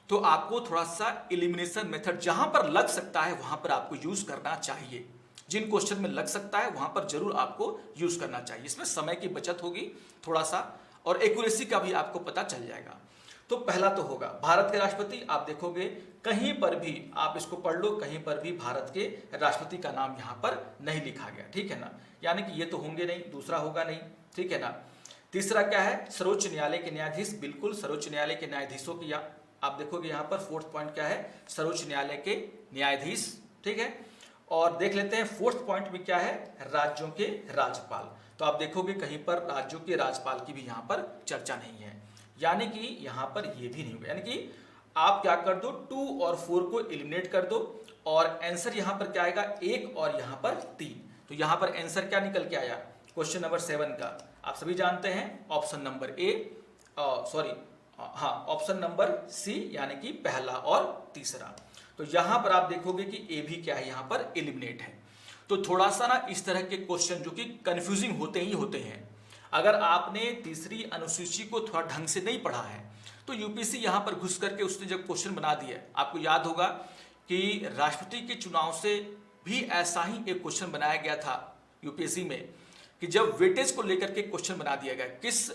तो आपको थोड़ा सा एलिमिनेशन मेथड जहां पर लग सकता है वहां पर आपको यूज करना चाहिए। जिन क्वेश्चन में लग सकता है वहां पर जरूर आपको यूज करना चाहिए। इसमें समय की बचत होगी थोड़ा सा, और एक्यूरेसी का भी आपको पता चल जाएगा। तो पहला तो होगा भारत के राष्ट्रपति। आप देखोगे कहीं पर भी आप इसको पढ़ लो, कहीं पर भी भारत के राष्ट्रपति का नाम यहां पर नहीं लिखा गया, ठीक है ना, यानी कि ये तो होंगे नहीं, दूसरा होगा नहीं, ठीक है ना। तीसरा क्या है, सर्वोच्च न्यायालय के न्यायाधीश, बिल्कुल सर्वोच्च न्यायालय के न्यायाधीशों की आप देखोगे यहां पर फोर्थ पॉइंट क्या है, सर्वोच्च न्यायालय के न्यायाधीश, ठीक है। और देख लेते हैं फोर्थ पॉइंट में क्या है, राज्यों के राज्यपाल। तो आप देखोगे कहीं पर राज्यों के राज्यपाल की भी यहां पर चर्चा नहीं है, यानी कि यहां पर ये भी नहीं होगा। यानी कि आप क्या कर दो, 2 और 4 को एलिमिनेट कर दो, और आंसर यहां पर क्या आएगा, 1 और यहां पर 3। तो यहां पर आंसर क्या निकल के आया क्वेश्चन नंबर 7 का, आप सभी जानते हैं option number option number C, यानी कि पहला और तीसरा। तो यहां पर आप देखोगे कि ए भी क्या है, यहां पर एलिमिनेट है। तो थोड़ा सा ना इस तरह के क्वेश्चन जो कि कंफ्यूजिंग होते ही होते हैं, अगर आपने तीसरी अनुसूची को थोड़ा ढंग से नहीं पढ़ा है तो यूपीएससी यहां पर घुस करके उसने जब क्वेश्चन बना दिया, आपको याद होगा कि राष्ट्रपति के चुनाव से भी ऐसा ही एक क्वेश्चन बनाया गया था यूपीएससी में, कि जब वेटेज को लेकर के क्वेश्चन बना दिया गया, किस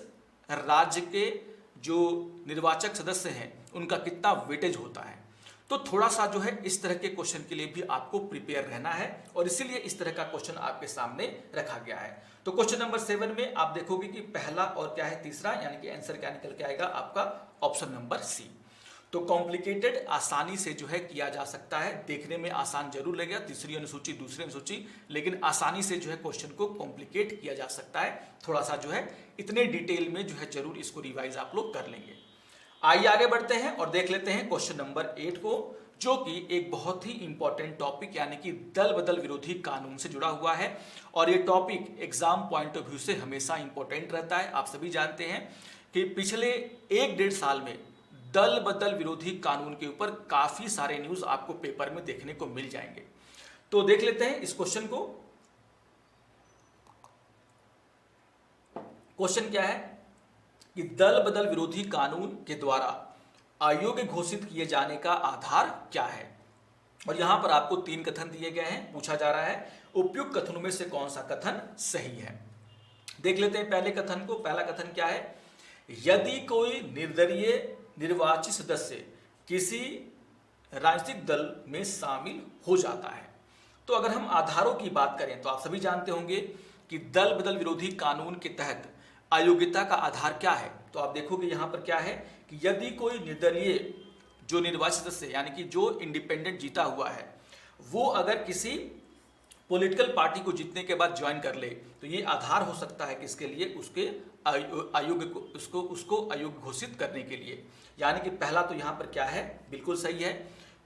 राज्य के जो निर्वाचक सदस्य हैं उनका कितना वेटेज होता है। तो थोड़ा सा जो है इस तरह के क्वेश्चन के लिए भी आपको प्रिपेयर रहना है, और इसीलिए इस तरह का क्वेश्चन आपके सामने रखा गया है। तो क्वेश्चन नंबर 7 में आप देखोगे कि पहला और क्या है, तीसरा, यानी कि आंसर क्या निकल के आएगा आपका ऑप्शन नंबर सी। तो कॉम्प्लिकेटेड आसानी से जो है किया जा सकता है, देखने में आसान जरूर लगेगा तीसरी अनुसूची दूसरी अनुसूची, लेकिन आसानी से जो है क्वेश्चन को कॉम्प्लिकेट किया जा सकता है। थोड़ा सा जो है इतने डिटेल में जो है जरूर इसको रिवाइज आप लोग कर लेंगे। आइए आगे बढ़ते हैं और देख लेते हैं क्वेश्चन नंबर 8 को, जो कि एक बहुत ही इंपॉर्टेंट टॉपिक यानी कि दल बदल विरोधी कानून से जुड़ा हुआ है। और ये topic exam point of view से हमेशा इंपॉर्टेंट रहता है। आप सभी जानते हैं कि पिछले 1-1.5 साल में दल बदल विरोधी कानून के ऊपर काफी सारे न्यूज आपको पेपर में देखने को मिल जाएंगे। तो देख लेते हैं इस क्वेश्चन को। क्वेश्चन क्या है कि दल बदल विरोधी कानून के द्वारा अयोग्य घोषित किए जाने का आधार क्या है। और यहां पर आपको 3 कथन दिए गए हैं, पूछा जा रहा है उपयुक्त कथनों में से कौन सा कथन सही है। देख लेते हैं पहले कथन को। पहला कथन क्या है, यदि कोई निर्दलीय निर्वाचित सदस्य किसी राजनीतिक दल में शामिल हो जाता है। तो अगर हम आधारों की बात करें तो आप सभी जानते होंगे कि दल बदल विरोधी कानून के तहत अयोग्यता का आधार क्या है। तो आप देखोगे यहां पर क्या है कि यदि कोई निर्दलीय जो निर्वाचित सदस्य यानी कि जो इंडिपेंडेंट जीता हुआ है, वो अगर किसी पॉलिटिकल पार्टी को जीतने के बाद ज्वाइन कर ले, तो ये आधार हो सकता है किसके लिए, उसके अयोग्य को उसको अयोग्य घोषित करने के लिए। यानी कि पहला तो यहां पर क्या है, बिल्कुल सही है,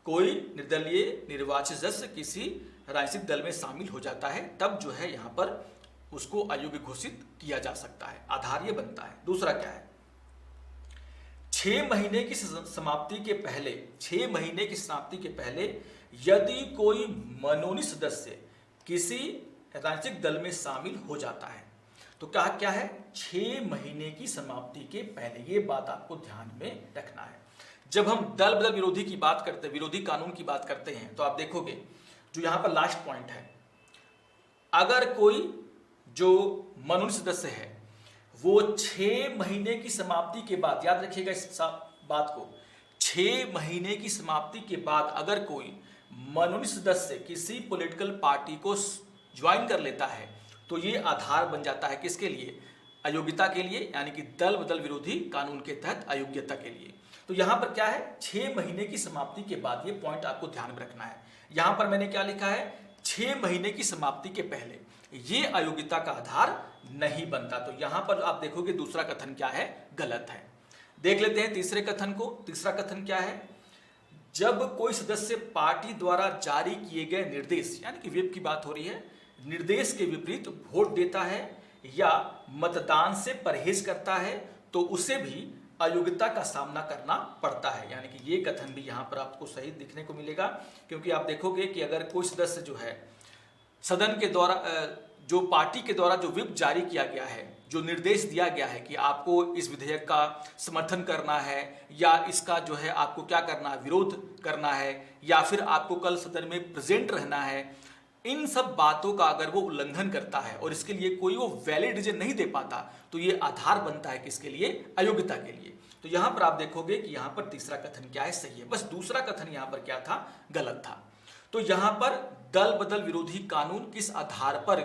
कोई निर्दलीय निर्वाचित सदस्य किसी राजनीतिक दल में शामिल हो जाता है तब जो है यहां पर उसको अयोग्य घोषित किया जा सकता है, आधार ये बनता है। दूसरा क्या है, 6 महीने की समाप्ति के पहले, 6 महीने की समाप्ति के पहले यदि कोई मनोनीत सदस्य किसी राजनीतिक दल में शामिल हो जाता है, तो क्या है, 6 महीने की समाप्ति के पहले। ये बात आपको ध्यान में रखना है। जब हम दल बदल विरोधी की बात करते हैं, विरोधी कानून की बात करते हैं, तो आप देखोगे जो यहाँ पर लास्ट पॉइंट है, अगर कोई जो मनोनीत सदस्य है वो 6 महीने की समाप्ति के बाद, याद रखिएगा इस बात को, 6 महीने की समाप्ति के बाद अगर कोई मनोनीत सदस्य किसी पॉलिटिकल पार्टी को ज्वाइन कर लेता है तो ये आधार बन जाता है किसके लिए, अयोग्यता के लिए, यानी कि दल बदल विरोधी कानून के तहत अयोग्यता के लिए। तो यहाँ पर क्या है, 6 महीने की समाप्ति के बाद, ये पॉइंट आपको ध्यान में रखना है। यहाँ पर मैंने क्या लिखा है, 6 महीने की समाप्ति के पहले ये अयोग्यता का आधार नहीं बनता। तो यहाँ पर आप देखोगे दूसरा कथन क्या है, गलत है। देख लेते हैं तीसरे कथन को। तीसरा कथन क्या है, जब कोई सदस्य पार्टी द्वारा जारी किए गए निर्देश, यानी कि व्हिप की बात हो रही है, निर्देश के विपरीत वोट देता है या मतदान से परहेज करता है तो उसे भी अयोग्यता का सामना करना पड़ता है। यानी कि ये कथन भी यहाँ पर आपको सही दिखने को मिलेगा, क्योंकि आप देखोगे कि अगर कोई सदस्य जो है सदन के द्वारा, जो पार्टी के द्वारा जो व्हिप जारी किया गया है, जो निर्देश दिया गया है कि आपको इस विधेयक का समर्थन करना है या इसका जो है आपको क्या करना है, विरोध करना है, या फिर आपको कल सदन में प्रेजेंट रहना है, इन सब बातों का अगर वो उल्लंघन करता है और इसके लिए कोई वो वैलिड रीजन नहीं दे पाता तो ये आधार बनता है किसके लिए, अयोग्यता के लिए। तो यहाँ पर आप देखोगे कि यहाँ पर तीसरा कथन क्या है, सही है। बस दूसरा कथन यहाँ पर क्या था, गलत था। तो यहाँ पर दल बदल विरोधी कानून किस आधार पर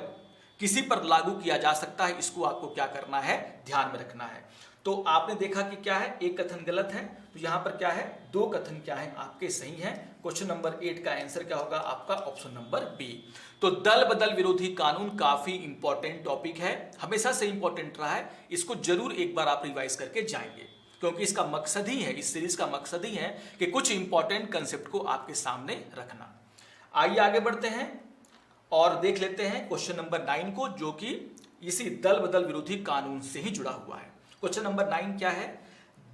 किसी पर लागू किया जा सकता है, इसको आपको क्या करना है, ध्यान में रखना है। तो आपने देखा कि क्या है, एक कथन गलत है, तो यहाँ पर क्या है, 2 कथन क्या है आपके सही हैं। क्वेश्चन नंबर 8 का आंसर क्या होगा आपका, ऑप्शन नंबर बी। तो दल बदल विरोधी कानून काफी इंपॉर्टेंट टॉपिक है, हमेशा से इंपॉर्टेंट रहा है, इसको जरूर एक बार आप रिवाइज करके जाएंगे, क्योंकि इसका मकसद ही है, इस सीरीज का मकसद ही है कि कुछ इंपॉर्टेंट कंसेप्ट को आपके सामने रखना। आइए आगे बढ़ते हैं और देख लेते हैं क्वेश्चन नंबर 9 को, जो कि इसी दल बदल विरोधी कानून से ही जुड़ा हुआ है। क्वेश्चन नंबर 9 क्या है,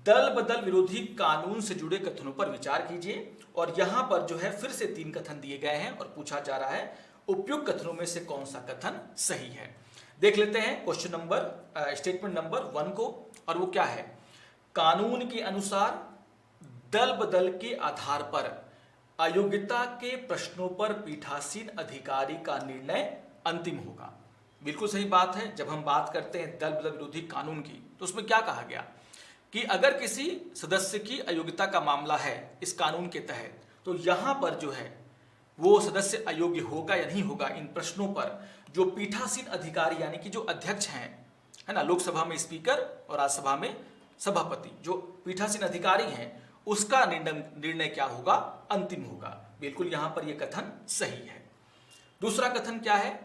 दल बदल विरोधी कानून से जुड़े कथनों पर विचार कीजिए। और यहां पर जो है फिर से 3 कथन दिए गए हैं और पूछा जा रहा है उपयुक्त कथनों में से कौन सा कथन सही है। देख लेते हैं क्वेश्चन नंबर स्टेटमेंट नंबर 1 को, और वो क्या है, कानून के अनुसार दल बदल के आधार पर अयोग्यता के प्रश्नों पर पीठासीन अधिकारी का निर्णय अंतिम होगा। बिल्कुल सही बात है। जब हम बात करते हैं दल बदल विरोधी कानून की, तो उसमें क्या कहा गया कि अगर किसी सदस्य की अयोग्यता का मामला है इस कानून के तहत, तो यहां पर जो है वो सदस्य अयोग्य होगा या नहीं होगा, इन प्रश्नों पर जो पीठासीन अधिकारी यानी कि जो अध्यक्ष हैं, है ना, लोकसभा में स्पीकर और राज्यसभा में सभापति, जो पीठासीन अधिकारी हैं, उसका निर्णय क्या होगा, अंतिम होगा। बिल्कुल यहां पर यह कथन सही है। दूसरा कथन क्या है,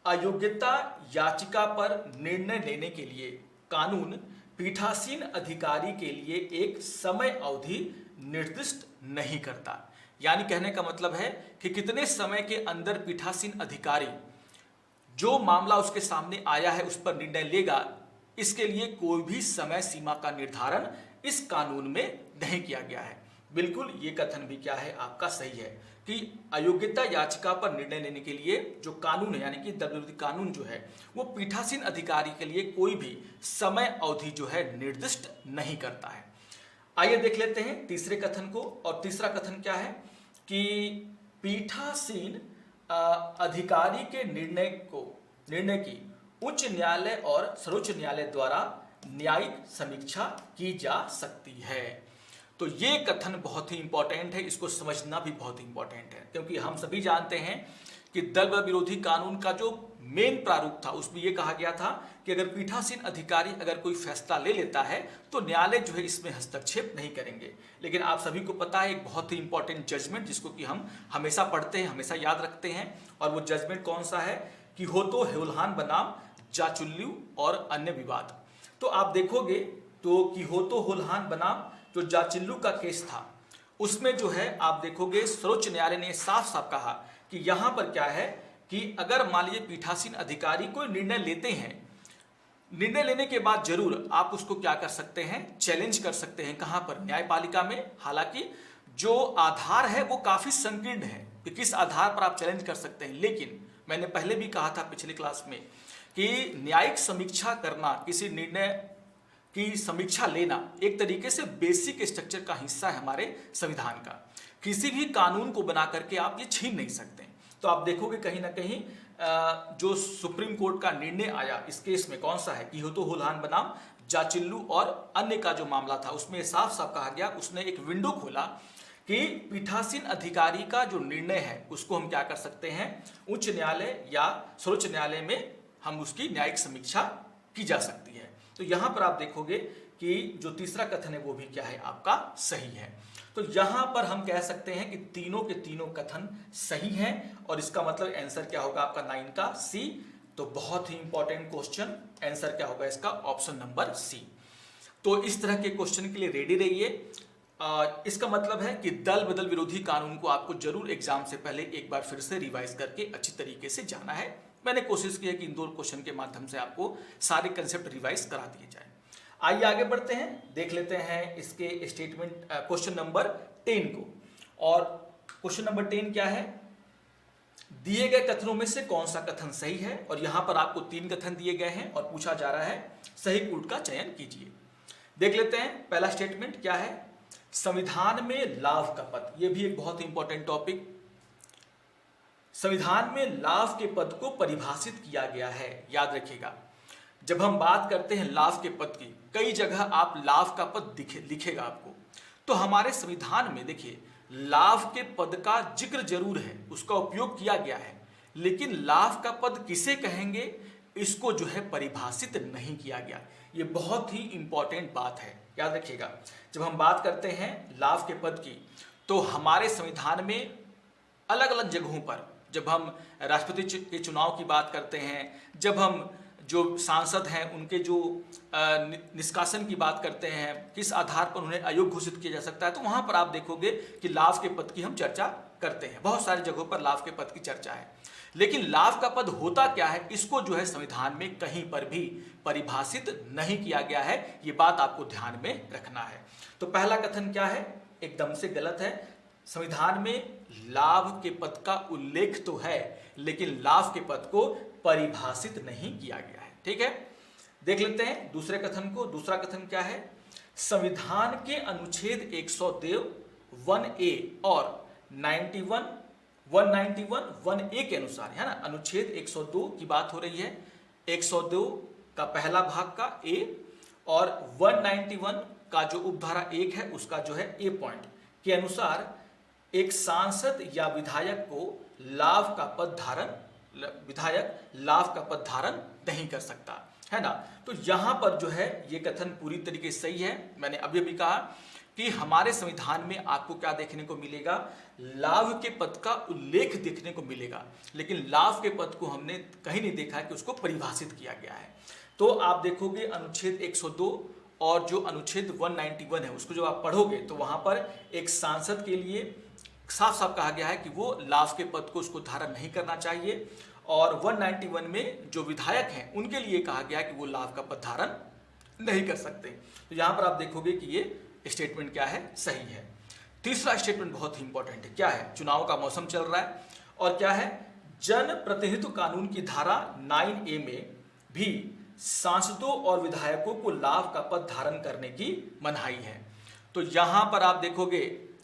अयोग्यता याचिका पर निर्णय लेने के लिए कानून पीठासीन अधिकारी के लिए एक समय अवधि निर्दिष्ट नहीं करता। यानी कहने का मतलब है कि कितने समय के अंदर पीठासीन अधिकारी जो मामला उसके सामने आया है उस पर निर्णय लेगा, इसके लिए कोई भी समय सीमा का निर्धारण इस कानून में नहीं किया गया है। बिल्कुल ये कथन भी क्या है आपका सही है कि अयोग्यता याचिका पर निर्णय लेने के लिए जो कानून है, यानी कि दल विरोधी कानून जो है, वो पीठासीन अधिकारी के लिए कोई भी समय अवधि जो है निर्दिष्ट नहीं करता है। आइए देख लेते हैं तीसरे कथन को। और तीसरा कथन क्या है कि पीठासीन अधिकारी के निर्णय की उच्च न्यायालय और सर्वोच्च न्यायालय द्वारा न्यायिक समीक्षा की जा सकती है। तो ये कथन बहुत ही इंपॉर्टेंट है, इसको समझना भी बहुत इंपॉर्टेंट है, क्योंकि हम सभी जानते हैं कि दल बदल विरोधी कानून का जो मेन प्रारूप था उसमें यह कहा गया था कि अगर पीठासीन अधिकारी अगर कोई फैसला ले लेता है तो न्यायालय जो है इसमें हस्तक्षेप नहीं करेंगे। लेकिन आप सभी को पता है एक बहुत ही इंपॉर्टेंट जजमेंट जिसको कि हम हमेशा पढ़ते हैं, हमेशा याद रखते हैं, और वो जजमेंट कौन सा है, किहोतो हेउल्हान बनाम जाचुल्लू और अन्य विवाद। तो आप देखोगे तो किहोतो हेउल्हान बनाम जो जाचिल्लू का केस था, उसमें जो है आप देखोगे सर्वोच्च न्यायालय ने साफ साफ कहा कि यहां पर क्या है कि अगर मान लीजिए पीठासीन अधिकारी कोई निर्णय लेते हैं, निर्णय लेने के बाद जरूर आप उसको क्या कर सकते हैं, चैलेंज कर सकते हैं। कहां पर, न्यायपालिका में। हालांकि जो आधार है वो काफी संकीर्ण है कि किस आधार पर आप चैलेंज कर सकते हैं, लेकिन मैंने पहले भी कहा था पिछली क्लास में कि न्यायिक समीक्षा करना, किसी निर्णय की समीक्षा लेना एक तरीके से बेसिक स्ट्रक्चर का हिस्सा है हमारे संविधान का। किसी भी कानून को बना करके आप ये छीन नहीं सकते। तो आप देखोगे कहीं ना कहीं जो सुप्रीम कोर्ट का निर्णय आया इस केस में कौन सा है, किहोतो हुलहान बनाम जाचिल्लू और अन्य का जो मामला था, उसमें साफ साफ कहा गया, उसने एक विंडो खोला कि पीठासीन अधिकारी का जो निर्णय है उसको हम क्या कर सकते हैं, उच्च न्यायालय या सर्वोच्च न्यायालय में हम उसकी न्यायिक समीक्षा की जा सकती है। तो यहां पर आप देखोगे कि जो तीसरा कथन है वो भी क्या है, आपका सही है। तो यहां पर हम कह सकते हैं कि तीनों के तीनों कथन सही हैं और इसका मतलब आंसर क्या होगा आपका 9 का सी। तो बहुत ही इंपॉर्टेंट क्वेश्चन, आंसर क्या होगा इसका, ऑप्शन नंबर सी। तो इस तरह के क्वेश्चन के लिए रेडी रहिए। इसका मतलब है कि दल बदल विरोधी कानून को आपको जरूर एग्जाम से पहले एक बार फिर से रिवाइज करके अच्छी तरीके से जाना है। मैंने कोशिश की है कि इन 2 क्वेश्चन के माध्यम से आपको सारे कंसेप्ट रिवाइज करा दिए जाए। आइए आगे बढ़ते हैं, देख लेते हैं इसके स्टेटमेंट क्वेश्चन नंबर 10 को। और क्वेश्चन नंबर 10 क्या है, दिए गए कथनों में से कौन सा कथन सही है। और यहां पर आपको 3 कथन दिए गए हैं और पूछा जा रहा है सही कूट का चयन कीजिए। देख लेते हैं पहला स्टेटमेंट क्या है, संविधान में लाभ का पद, यह भी एक बहुत इंपॉर्टेंट टॉपिक। संविधान में लाभ के पद को परिभाषित किया गया है। याद रखिएगा, जब हम बात करते हैं लाभ के पद की, कई जगह आप लाभ का पद लिखेगा आपको, तो हमारे संविधान में देखिए लाभ के पद का जिक्र जरूर है, उसका उपयोग किया गया है, लेकिन लाभ का पद किसे कहेंगे इसको जो है परिभाषित नहीं किया गया। ये बहुत ही इंपॉर्टेंट बात है, याद रखिएगा। जब हम बात करते हैं लाभ के पद की, तो हमारे संविधान में अलग अलग जगहों पर, जब हम राष्ट्रपति के चुनाव की बात करते हैं, जब हम जो सांसद हैं उनके जो निष्कासन की बात करते हैं, किस आधार पर उन्हें अयोग्य घोषित किया जा सकता है, तो वहां पर आप देखोगे कि लाभ के पद की हम चर्चा करते हैं। बहुत सारी जगहों पर लाभ के पद की चर्चा है, लेकिन लाभ का पद होता क्या है इसको जो है संविधान में कहीं पर भी परिभाषित नहीं किया गया है। ये बात आपको ध्यान में रखना है। तो पहला कथन क्या है, एकदम से गलत है। संविधान में लाभ के पद का उल्लेख तो है, लेकिन लाभ के पद को परिभाषित नहीं किया गया है। ठीक है, देख लेते हैं दूसरे कथन को। दूसरा कथन क्या है, संविधान के अनुच्छेद 102 1A और 191 के अनुसार, है ना, अनुच्छेद 102 की बात हो रही है, 102 का पहला भाग का ए और 191 का जो उपधारा 1 है उसका जो है ए पॉइंट के अनुसार एक सांसद या विधायक को लाभ का पद धारण नहीं कर सकता, है ना। तो यहां पर जो है ये कथन पूरी तरीके से सही है। मैंने अभी भी कहा कि हमारे संविधान में आपको क्या देखने को मिलेगा, लाभ के पद का उल्लेख देखने को मिलेगा, लेकिन लाभ के पद को हमने कहीं नहीं देखा कि उसको परिभाषित किया गया है। तो आप देखोगे अनुच्छेद 102 और जो अनुच्छेद 191 है उसको जब आप पढ़ोगे तो वहां पर एक सांसद के लिए साफ साफ कहा गया है कि वो लाभ के पद को उसको धारण नहीं करना चाहिए, और 191 में जो विधायक हैं उनके लिए कहा गया है कि वो लाभ का पद धारण नहीं कर सकते। तो यहां पर आप देखोगे कि ये स्टेटमेंट क्या है, सही है। तीसरा स्टेटमेंट बहुत ही इंपॉर्टेंट है, क्या है, चुनाव का मौसम चल रहा है और क्या है, जन प्रतिनिधित्व कानून की धारा 9A में भी सांसदों और विधायकों को लाभ का पद धारण करने की मनाही है। तो यहां पर आप देखोगे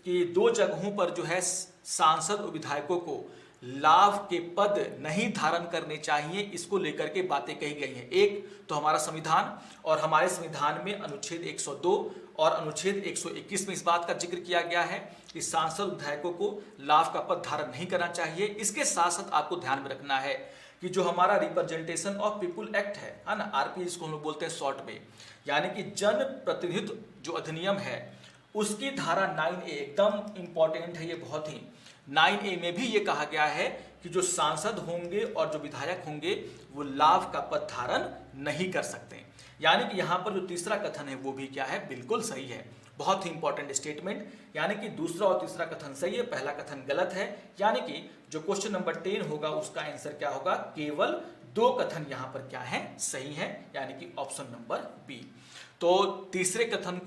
कि 2 जगहों पर जो है सांसद और विधायकों को लाभ के पद नहीं धारण करने चाहिए, इसको लेकर के बातें कही गई हैं। एक तो हमारा संविधान, और हमारे संविधान में अनुच्छेद 102 और अनुच्छेद 121 में इस बात का जिक्र किया गया है कि सांसद विधायकों को लाभ का पद धारण नहीं करना चाहिए। इसके साथ साथ आपको ध्यान में रखना है कि जो हमारा रिप्रेजेंटेशन ऑफ पीपुल एक्ट है ना, आरपी इसको हम लोग बोलते हैं शॉर्ट में, यानी कि जन प्रतिनिधित्व जो अधिनियम है उसकी धारा 9A एकदम इंपॉर्टेंट है, ये बहुत ही 9A में भी ये कहा गया है कि जो सांसद होंगे और जो विधायक होंगे वो लाभ का पद धारण नहीं कर सकते। यानी कि यहाँ पर जो तीसरा कथन है वो भी क्या है, बिल्कुल सही है। बहुत ही इंपॉर्टेंट स्टेटमेंट, यानी कि दूसरा और तीसरा कथन सही है, पहला कथन गलत है। यानी कि जो क्वेश्चन नंबर 10 होगा उसका आंसर क्या होगा, केवल 2 कथन यहाँ पर क्या है, सही है, यानी कि ऑप्शन नंबर बी। तो तीसरे कथन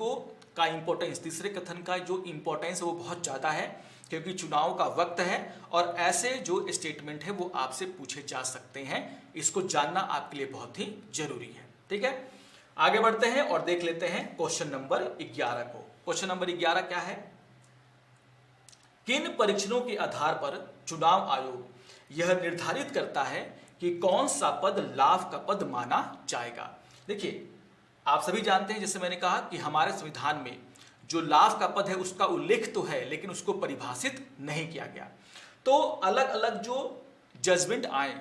का इंपॉर्टेंस, तीसरे कथन का जो इंपॉर्टेंस है वो बहुत ज़्यादा है, क्योंकि चुनाव का वक्त है और ऐसे जो स्टेटमेंट है वो आपसे पूछे जा सकते हैं। इसको जानना आपके लिए बहुत ही जरूरी है। ठीक है, आगे बढ़ते हैं और देख लेते हैं क्वेश्चन नंबर 11 को। क्वेश्चन नंबर 11 क्या है, किन परीक्षणों के आधार पर चुनाव आयोग यह निर्धारित करता है कि कौन सा पद लाभ का पद माना जाएगा। देखिए, आप सभी जानते हैं, जैसे मैंने कहा कि हमारे संविधान में जो लाभ का पद है उसका उल्लेख तो है, लेकिन उसको परिभाषित नहीं किया गया। तो अलग अलग जो जजमेंट आए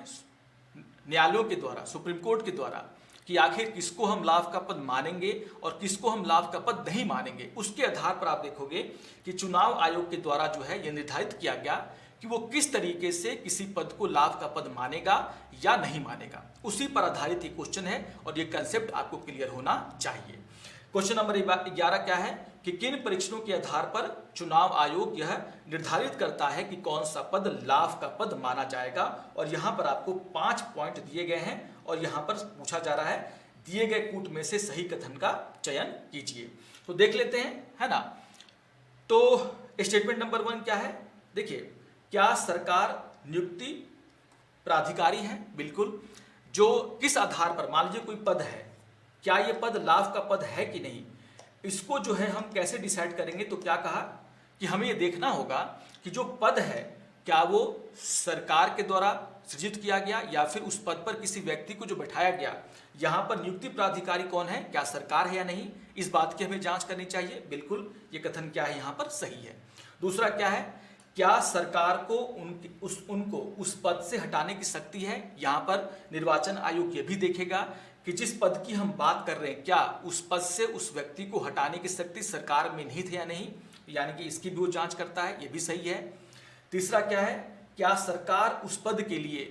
न्यायालयों के द्वारा, सुप्रीम कोर्ट के द्वारा, कि आखिर किसको हम लाभ का पद मानेंगे और किसको हम लाभ का पद नहीं मानेंगे, उसके आधार पर आप देखोगे कि चुनाव आयोग के द्वारा जो है यह निर्धारित किया गया कि वो किस तरीके से किसी पद को लाभ का पद मानेगा या नहीं मानेगा। उसी पर आधारित ये क्वेश्चन है और ये कंसेप्ट आपको क्लियर होना चाहिए। क्वेश्चन नंबर 11 क्या है कि किन परीक्षणों के आधार पर चुनाव आयोग यह निर्धारित करता है कि कौन सा पद लाभ का पद माना जाएगा। और यहां पर आपको 5 पॉइंट दिए गए हैं और यहां पर पूछा जा रहा है दिए गए कूट में से सही कथन का चयन कीजिए। तो देख लेते हैं, है ना। तो स्टेटमेंट नंबर 1 क्या है, देखिए, क्या सरकार नियुक्ति प्राधिकारी है? बिल्कुल। जो किस आधार पर, मान लीजिए कोई पद है, क्या ये पद लाभ का पद है कि नहीं, इसको जो है हम कैसे डिसाइड करेंगे। तो क्या कहा कि हमें ये देखना होगा कि जो पद है क्या वो सरकार के द्वारा सृजित किया गया या फिर उस पद पर किसी व्यक्ति को जो बैठाया गया, यहाँ पर नियुक्ति प्राधिकारी कौन है, क्या सरकार है या नहीं, इस बात की हमें जांच करनी चाहिए। बिल्कुल, ये कथन क्या है यहाँ पर सही है। दूसरा क्या है, क्या सरकार को उनको उस पद से हटाने की शक्ति है। यहाँ पर निर्वाचन आयोग ये भी देखेगा कि जिस पद की हम बात कर रहे हैं, क्या उस पद से उस व्यक्ति को हटाने की शक्ति सरकार में निहित है या नहीं, यानी कि इसकी भी वो जांच करता है, ये भी सही है। तीसरा क्या है, क्या सरकार उस पद के लिए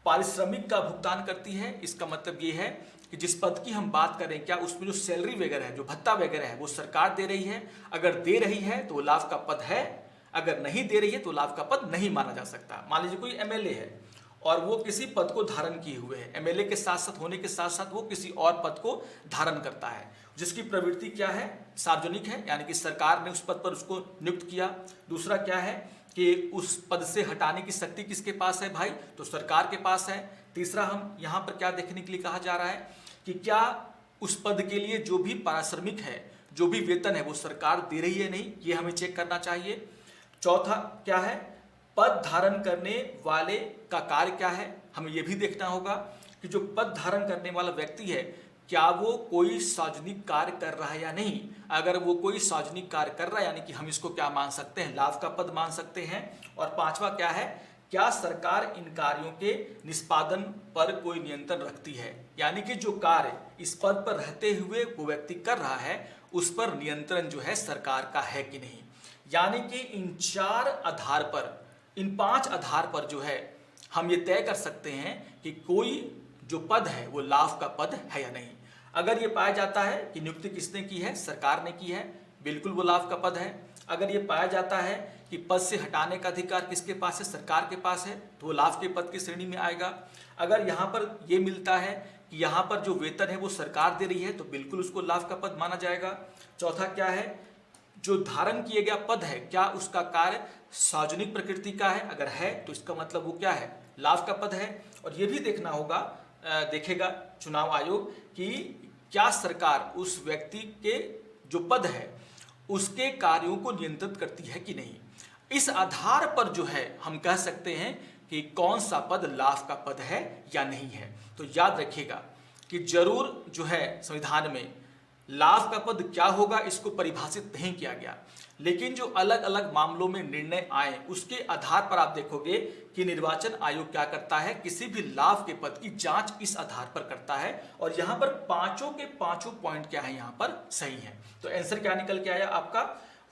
पारिश्रमिक का भुगतान करती है। इसका मतलब ये है कि जिस पद की हम बात कर रहे हैं, क्या उसमें जो सैलरी वगैरह है, जो भत्ता वगैरह है, वो सरकार दे रही है। अगर दे रही है तो लाभ का पद है, अगर नहीं दे रही है तो लाभ का पद नहीं माना जा सकता। मान लीजिए कोई एमएलए है और वो किसी पद को धारण किए हुए है, एमएलए के साथ साथ होने के साथ साथ वो किसी और पद को धारण करता है, जिसकी प्रवृत्ति क्या है, सार्वजनिक है, यानी कि सरकार ने उस पद पर उसको नियुक्त किया। दूसरा क्या है कि उस पद से हटाने की शक्ति किसके पास है भाई, तो सरकार के पास है। तीसरा हम यहाँ पर क्या देखने के लिए कहा जा रहा है कि क्या उस पद के लिए जो भी पारिश्रमिक है, जो भी वेतन है, वो सरकार दे रही है नहीं, ये हमें चेक करना चाहिए। चौथा क्या है, पद धारण करने वाले का कार्य क्या है, हमें यह भी देखना होगा कि जो पद धारण करने वाला व्यक्ति है क्या वो कोई सार्वजनिक कार्य कर रहा है या नहीं। अगर वो कोई सार्वजनिक कार्य कर रहा है, यानी कि हम इसको क्या मान सकते हैं, लाभ का पद मान सकते हैं। और पांचवा क्या है, क्या सरकार इन कार्यों के निष्पादन पर कोई नियंत्रण रखती है, यानी कि जो कार्य इस पद पर रहते हुए वो व्यक्ति कर रहा है उस पर नियंत्रण जो है सरकार का है कि नहीं। यानी कि इन 4 आधार पर, इन 5 आधार पर जो है हम ये तय कर सकते हैं कि कोई जो पद है वो लाभ का पद है या नहीं। अगर ये पाया जाता है कि नियुक्ति किसने की है, सरकार ने की है, बिल्कुल वो लाभ का पद है। अगर ये पाया जाता है कि पद से हटाने का अधिकार किसके पास है, सरकार के पास है, तो वो लाभ के पद की श्रेणी में आएगा। अगर यहाँ पर ये मिलता है कि यहाँ पर जो वेतन है वो सरकार दे रही है, तो बिल्कुल उसको लाभ का पद माना जाएगा। चौथा क्या है, जो धारण किया गया पद है क्या उसका कार्य सार्वजनिक प्रकृति का है, अगर है तो इसका मतलब वो क्या है, लाभ का पद है। और ये भी देखना होगा, देखेगा चुनाव आयोग कि क्या सरकार उस व्यक्ति के जो पद है उसके कार्यों को नियंत्रित करती है कि नहीं। इस आधार पर जो है हम कह सकते हैं कि कौन सा पद लाभ का पद है या नहीं है। तो याद रखिएगा कि जरूर जो है संविधान में लाभ का पद क्या होगा इसको परिभाषित नहीं किया गया, लेकिन जो अलग अलग मामलों में निर्णय आए उसके आधार पर आप देखोगे कि निर्वाचन आयोग क्या करता है, किसी भी लाभ के पद की जांच इस आधार पर करता है। और यहाँ पर पांचों के पांचों पॉइंट क्या है, यहाँ पर सही है। तो आंसर क्या निकल के आया आपका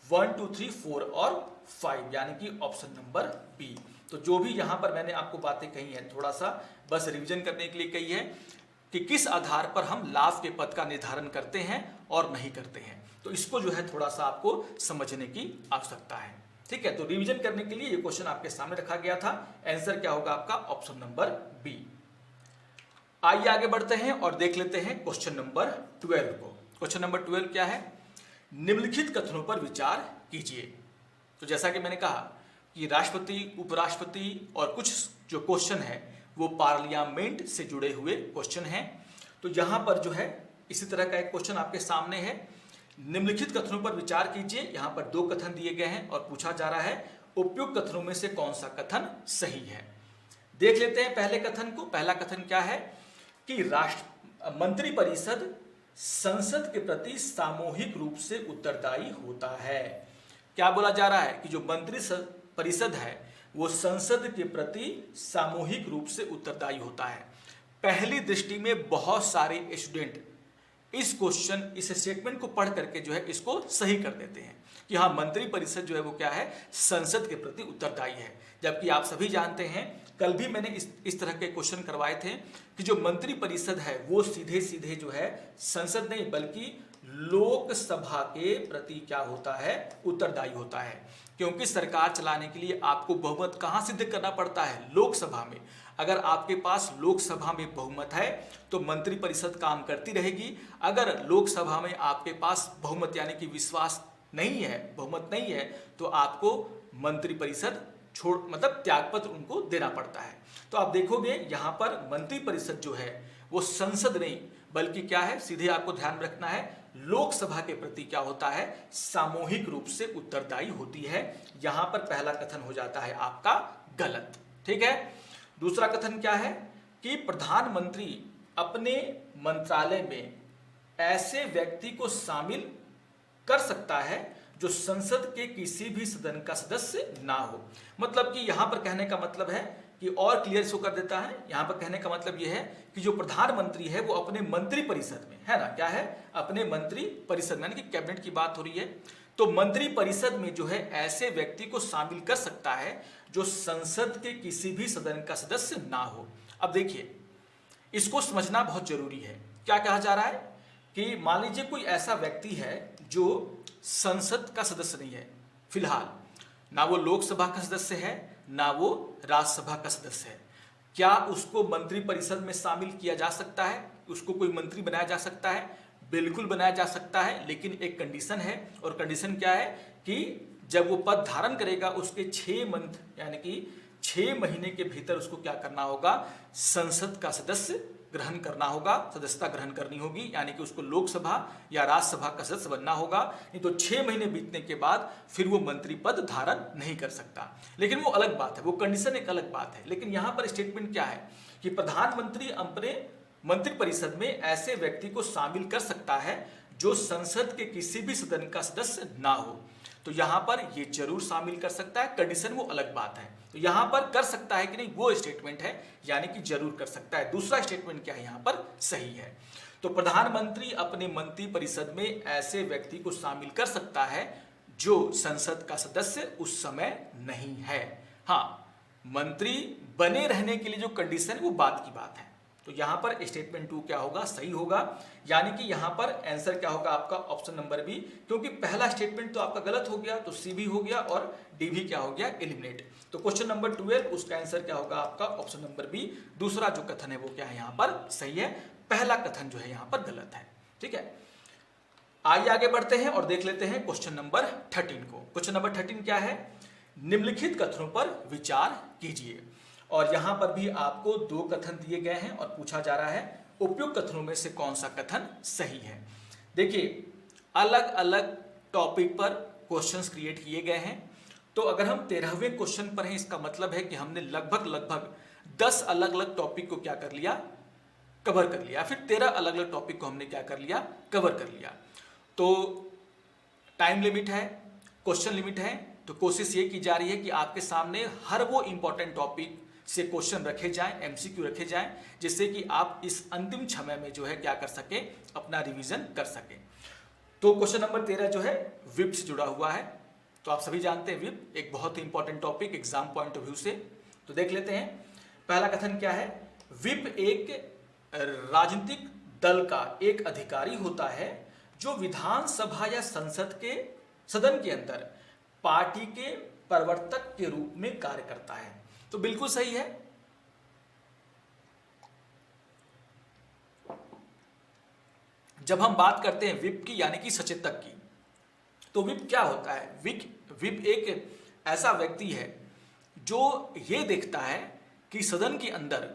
1, 2, 3, 4 और 5, यानी कि ऑप्शन नंबर बी। तो जो भी यहाँ पर मैंने आपको बातें कही है, थोड़ा सा बस रिविजन करने के लिए कही है कि किस आधार पर हम लाभ के पद का निर्धारण करते हैं और नहीं करते हैं। तो इसको जो है थोड़ा सा आपको समझने की आवश्यकता है। ठीक है, तो रिवीजन करने के लिए ये क्वेश्चन आपके सामने रखा गया था। आंसर क्या होगा आपका, ऑप्शन नंबर बी। आइए आगे बढ़ते हैं और देख लेते हैं क्वेश्चन नंबर 12 को। क्वेश्चन नंबर 12 क्या है, निम्नलिखित कथनों पर विचार कीजिए। तो जैसा कि मैंने कहा कि राष्ट्रपति, उपराष्ट्रपति और कुछ जो क्वेश्चन है वो पार्लियामेंट से जुड़े हुए क्वेश्चन हैं। तो यहां पर जो है इसी तरह का एक क्वेश्चन आपके सामने है, निम्नलिखित कथनों पर विचार कीजिए। यहां पर 2 कथन दिए गए हैं और पूछा जा रहा है उपयुक्त कथनों में से कौन सा कथन सही है। देख लेते हैं पहले कथन को। पहला कथन क्या है कि मंत्रिपरिषद संसद के प्रति सामूहिक रूप से उत्तरदायी होता है। क्या बोला जा रहा है कि जो मंत्री परिषद है वो संसद के प्रति सामूहिक रूप से उत्तरदायी होता है। पहली दृष्टि में बहुत सारे स्टूडेंट इस स्टेटमेंट को पढ़ करके जो है इसको सही कर देते हैं कि हाँ, मंत्री परिषद जो है वो क्या है, संसद के प्रति उत्तरदायी है। जबकि आप सभी जानते हैं, कल भी मैंने इस तरह के क्वेश्चन करवाए थे कि जो मंत्री परिषद है वो सीधे सीधे जो है संसद नहीं बल्कि लोकसभा के प्रति क्या होता है, उत्तरदायी होता है। क्योंकि सरकार चलाने के लिए आपको बहुमत कहाँ सिद्ध करना पड़ता है, लोकसभा में। अगर आपके पास लोकसभा में बहुमत है तो मंत्रिपरिषद काम करती रहेगी। अगर लोकसभा में आपके पास बहुमत यानी कि विश्वास नहीं है, बहुमत नहीं है, तो आपको मंत्रिपरिषद मतलब त्यागपत्र उनको देना पड़ता है। तो आप देखोगे यहाँ पर मंत्रिपरिषद जो है वो संसद नहीं बल्कि क्या है, सीधे आपको ध्यान रखना है, लोकसभा के प्रति क्या होता है, सामूहिक रूप से उत्तरदायी होती है। यहां पर पहला कथन हो जाता है आपका गलत। ठीक है। दूसरा कथन क्या है कि प्रधानमंत्री अपने मंत्रालय में ऐसे व्यक्ति को शामिल कर सकता है जो संसद के किसी भी सदन का सदस्य ना हो। मतलब कि यहां पर कहने का मतलब है कि और क्लियर इसको कर देता है। यहां पर कहने का मतलब यह है कि जो प्रधानमंत्री है वो अपने मंत्री परिषद में है ना, क्या है, अपने मंत्री परिषद में, यानी कि कैबिनेट की बात हो रही है, तो मंत्री परिषद में जो है ऐसे व्यक्ति को शामिल कर सकता है जो संसद के किसी भी सदन का सदस्य ना हो। अब देखिए, इसको समझना बहुत जरूरी है। क्या कहा जा रहा है कि मान लीजिए कोई ऐसा व्यक्ति है जो संसद का सदस्य नहीं है, फिलहाल ना वो लोकसभा का सदस्य है ना वो राज्यसभा का सदस्य है। क्या उसको मंत्री परिषद में शामिल किया जा सकता है, उसको कोई मंत्री बनाया जा सकता है? बिल्कुल बनाया जा सकता है, लेकिन एक कंडीशन है। और कंडीशन क्या है कि जब वो पद धारण करेगा उसके 6 मंथ यानी कि 6 महीने के भीतर उसको क्या करना होगा, संसद का सदस्य ग्रहण करना होगा, सदस्यता ग्रहण करनी होगी, यानी कि उसको लोकसभा या राज्यसभा का सदस्य बनना होगा। नहीं तो 6 महीने बीतने के बाद फिर वो मंत्री पद धारण नहीं कर सकता। लेकिन वो अलग बात है, वो कंडीशन एक अलग बात है। लेकिन यहां पर स्टेटमेंट क्या है कि प्रधानमंत्री अपने मंत्रिपरिषद में ऐसे व्यक्ति को शामिल कर सकता है जो संसद के किसी भी सदन का सदस्य ना हो। तो यहां पर ये जरूर शामिल कर सकता है, कंडीशन वो अलग बात है। तो यहां पर कर सकता है कि नहीं वो स्टेटमेंट है, यानी कि जरूर कर सकता है। दूसरा स्टेटमेंट क्या है, यहां पर सही है। तो प्रधानमंत्री अपने मंत्री परिषद में ऐसे व्यक्ति को शामिल कर सकता है जो संसद का सदस्य उस समय नहीं है। हाँ, मंत्री बने रहने के लिए जो कंडीशन है वो बात की बात है। तो यहां पर स्टेटमेंट 2 क्या होगा, सही होगा। यानी कि यहां पर आंसर क्या होगा आपका, ऑप्शन नंबर बी। क्योंकि पहला स्टेटमेंट तो आपका गलत हो गया, तो सी भी हो गया और डी भी क्या हो गया, एलिमिनेट। तो क्वेश्चन नंबर 12 उसका आंसर क्या होगा आपका, ऑप्शन नंबर बी। दूसरा जो कथन है वो क्या है, यहां पर सही है। पहला कथन जो है यहां पर गलत है। ठीक है, आइए आगे बढ़ते हैं और देख लेते हैं क्वेश्चन नंबर 13 को। क्वेश्चन नंबर 13 क्या है, निम्नलिखित कथनों पर विचार कीजिए। और यहां पर भी आपको 2 कथन दिए गए हैं और पूछा जा रहा है उपयुक्त कथनों में से कौन सा कथन सही है। देखिए, अलग अलग टॉपिक पर क्वेश्चंस क्रिएट किए गए हैं। तो अगर हम 13वें क्वेश्चन पर हैं, इसका मतलब है कि हमने लगभग 10 अलग अलग टॉपिक को क्या कर लिया, कवर कर लिया। फिर 13 अलग अलग टॉपिक को हमने क्या कर लिया, कवर कर लिया। तो टाइम लिमिट है, क्वेश्चन लिमिट है, तो कोशिश ये की जा रही है कि आपके सामने हर वो इंपॉर्टेंट टॉपिक से क्वेश्चन रखे जाएं, एमसीक्यू रखे जाएं, जिससे कि आप इस अंतिम समय में जो है क्या कर सके, अपना रिवीजन कर सके। तो क्वेश्चन नंबर 13 जो है विप से जुड़ा हुआ है। तो आप सभी जानते हैं विप एक बहुत ही important topic exam point of view से। तो देख लेते हैं पहला कथन क्या है, विप एक राजनीतिक दल का एक अधिकारी होता है जो विधानसभा या संसद के सदन के अंदर पार्टी के प्रवर्तक के रूप में कार्य करता है। तो बिल्कुल सही है। जब हम बात करते हैं विप की यानी कि सचेतक की, तो विप क्या होता है, विप एक ऐसा व्यक्ति है जो ये देखता है कि सदन के अंदर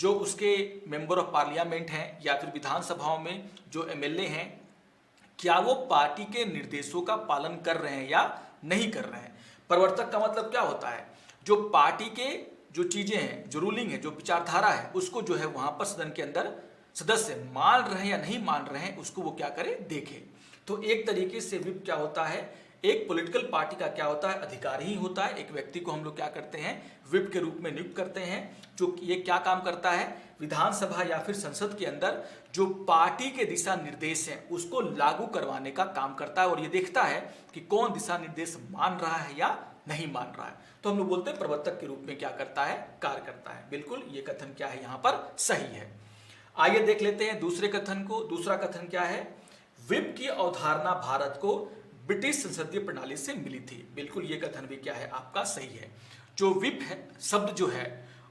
जो उसके मेंबर ऑफ पार्लियामेंट हैं या फिर विधानसभाओं में जो एमएलए हैं, क्या वो पार्टी के निर्देशों का पालन कर रहे हैं या नहीं कर रहे हैं। प्रवर्तक का मतलब क्या होता है, जो पार्टी के जो चीजें हैं, जो रूलिंग है, जो विचारधारा है, उसको जो है वहां पर सदन के अंदर सदस्य मान रहे हैं या नहीं मान रहे हैं, उसको वो क्या करे, देखे। तो एक तरीके से व्हिप क्या होता है, एक पॉलिटिकल पार्टी का क्या होता है, अधिकारी ही होता है। एक व्यक्ति को हम लोग क्या करते हैं, व्हिप के रूप में नियुक्त करते हैं, जो ये क्या काम करता है, विधानसभा या फिर संसद के अंदर जो पार्टी के दिशा निर्देश हैं उसको लागू करवाने का काम करता है और ये देखता है कि कौन दिशा निर्देश मान रहा है या नहीं मान रहा है। तो हम लोग बोलते हैं प्रवर्तक के रूप में क्या करता है, कार्य करता है। बिल्कुल ये कथन क्या है, यहाँ पर सही है। आइए देख लेते हैं दूसरे कथन को। दूसरा कथन क्या है, व्हिप की अवधारणा भारत को ब्रिटिश संसदीय प्रणाली से मिली थी। बिल्कुल ये कथन भी क्या है, आपका सही है। जो व्हिप है शब्द जो है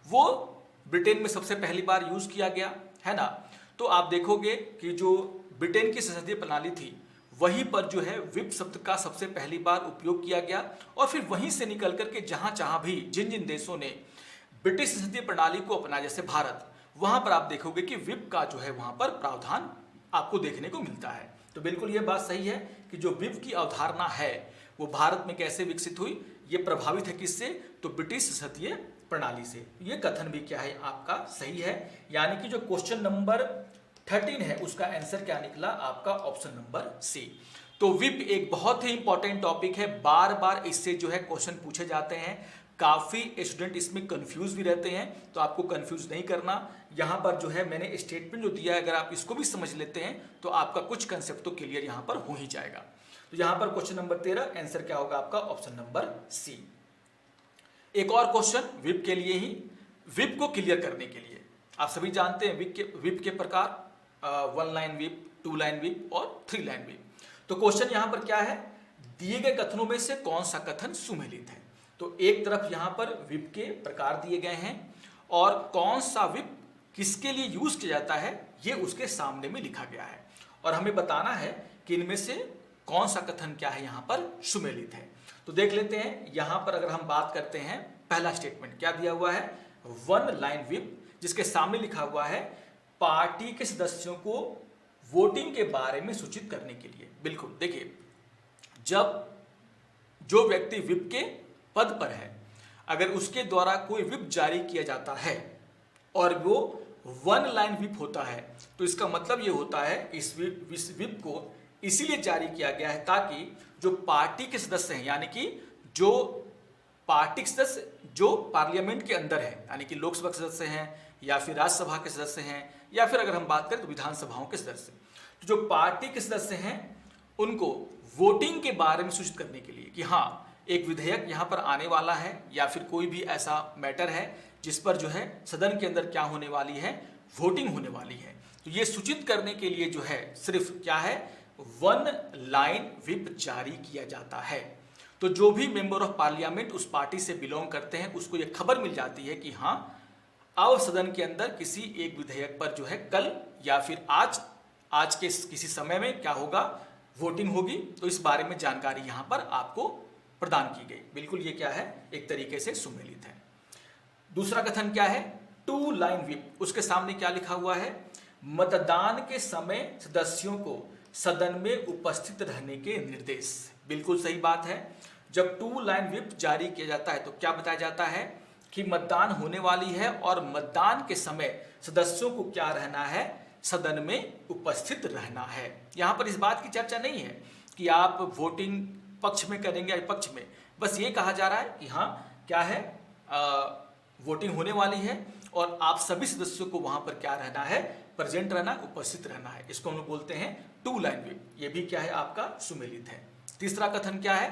वो ब्रिटेन में सबसे पहली बार यूज किया गया है ना। तो आप देखोगे कि जो ब्रिटेन की संसदीय प्रणाली थी वहीं पर जो है व्हिप शब्द का सबसे पहली बार उपयोग किया गया और फिर वहीं से निकल करके जहां जहां भी जिन जिन देशों ने ब्रिटिश संसदीय प्रणाली को अपनाया, जैसे भारत, वहां पर आप देखोगे कि व्हिप का जो है वहां पर प्रावधान आपको देखने को मिलता है। तो बिल्कुल ये बात सही है कि जो व्हिप की अवधारणा है वो भारत में कैसे विकसित हुई, ये प्रभावित है किससे, तो ब्रिटिश संसदीय प्रणाली से। ये कथन भी क्या है, आपका सही है। यानी कि जो क्वेश्चन नंबर 13 है उसका आंसर क्या निकला, आपका ऑप्शन नंबर सी। तो व्हिप एक बहुत ही इंपॉर्टेंट टॉपिक है, बार बार इससे जो है क्वेश्चन पूछे जाते हैं। काफी स्टूडेंट इसमें कंफ्यूज भी रहते हैं, तो आपको कंफ्यूज नहीं करना। यहाँ पर जो है मैंने स्टेटमेंट जो दिया है, अगर आप इसको भी समझ लेते हैं तो आपका कुछ कंसेप्ट तो क्लियर यहाँ पर हो ही जाएगा। तो यहाँ पर क्वेश्चन नंबर 13 आंसर क्या होगा, आपका ऑप्शन नंबर सी। एक और क्वेश्चन व्हिप के लिए ही, व्हिप को क्लियर करने के लिए। आप सभी जानते हैं व्हिप के प्रकार, 1 लाइन व्हिप, 2 लाइन व्हिप और 3 लाइन व्हिप। तो क्वेश्चन यहाँ पर क्या है, दिए गए कथनों में से कौन सा कथन सुमेलित है। तो एक तरफ यहाँ पर व्हिप के प्रकार दिए गए हैं और कौन सा व्हिप किसके लिए यूज किया जाता है ये उसके सामने में लिखा गया है और हमें बताना है कि इनमें से कौन सा कथन क्या है यहाँ पर सुमेलित है। तो देख लेते हैं। यहाँ पर अगर हम बात करते हैं, पहला स्टेटमेंट क्या दिया हुआ है, 1 लाइन व्हिप, जिसके सामने लिखा हुआ है पार्टी के सदस्यों को वोटिंग के बारे में सूचित करने के लिए। बिल्कुल देखिए, जब जो व्यक्ति व्हिप के पद पर है, अगर उसके द्वारा कोई व्हिप जारी किया जाता है और वो 1 लाइन व्हिप होता है, तो इसका मतलब ये होता है इस व्हिप को इसीलिए जारी किया गया है ताकि जो पार्टी के सदस्य हैं, यानी कि जो पार्टी के सदस्य जो पार्लियामेंट के अंदर है, यानी कि लोकसभा के सदस्य हैं या फिर राज्यसभा के सदस्य हैं या फिर अगर हम बात करें तो विधानसभाओं के सदस्य, तो जो पार्टी के सदस्य हैं उनको वोटिंग के बारे में सूचित करने के लिए कि हाँ एक विधेयक यहाँ पर आने वाला है या फिर कोई भी ऐसा मैटर है जिस पर जो है सदन के अंदर क्या होने वाली है, वोटिंग होने वाली है। तो ये सूचित करने के लिए जो है सिर्फ क्या है, 1 लाइन व्हिप जारी किया जाता है। तो जो भी मेंबर ऑफ पार्लियामेंट उस पार्टी से बिलोंग करते हैं उसको ये खबर मिल जाती है कि हाँ अब सदन के अंदर किसी एक विधेयक पर जो है कल या फिर आज के किसी समय में क्या होगा, वोटिंग होगी। तो इस बारे में जानकारी यहाँ पर आपको प्रदान की गई। बिल्कुल ये क्या है, एक तरीके से सुमेलित है। दूसरा कथन क्या है, 2 लाइन व्हिप, उसके सामने क्या लिखा हुआ है, मतदान के समय सदस्यों को सदन में उपस्थित रहने के निर्देश। बिल्कुल सही बात है। जब 2 लाइन व्हिप जारी किया जाता है तो क्या बताया जाता है कि मतदान होने वाली है और मतदान के समय सदस्यों को क्या रहना है, सदन में उपस्थित रहना है। यहाँ पर इस बात की चर्चा नहीं है कि आप वोटिंग पक्ष में करेंगे या विपक्ष में, बस ये कहा जा रहा है कि हाँ क्या है, वोटिंग होने वाली है और आप सभी सदस्यों को वहां पर क्या रहना है, प्रेजेंट रहना, उपस्थित रहना है। इसको हम लोग बोलते हैं 2 लाइन व्हिप। ये भी क्या है, आपका सुमेलित है। तीसरा कथन क्या है,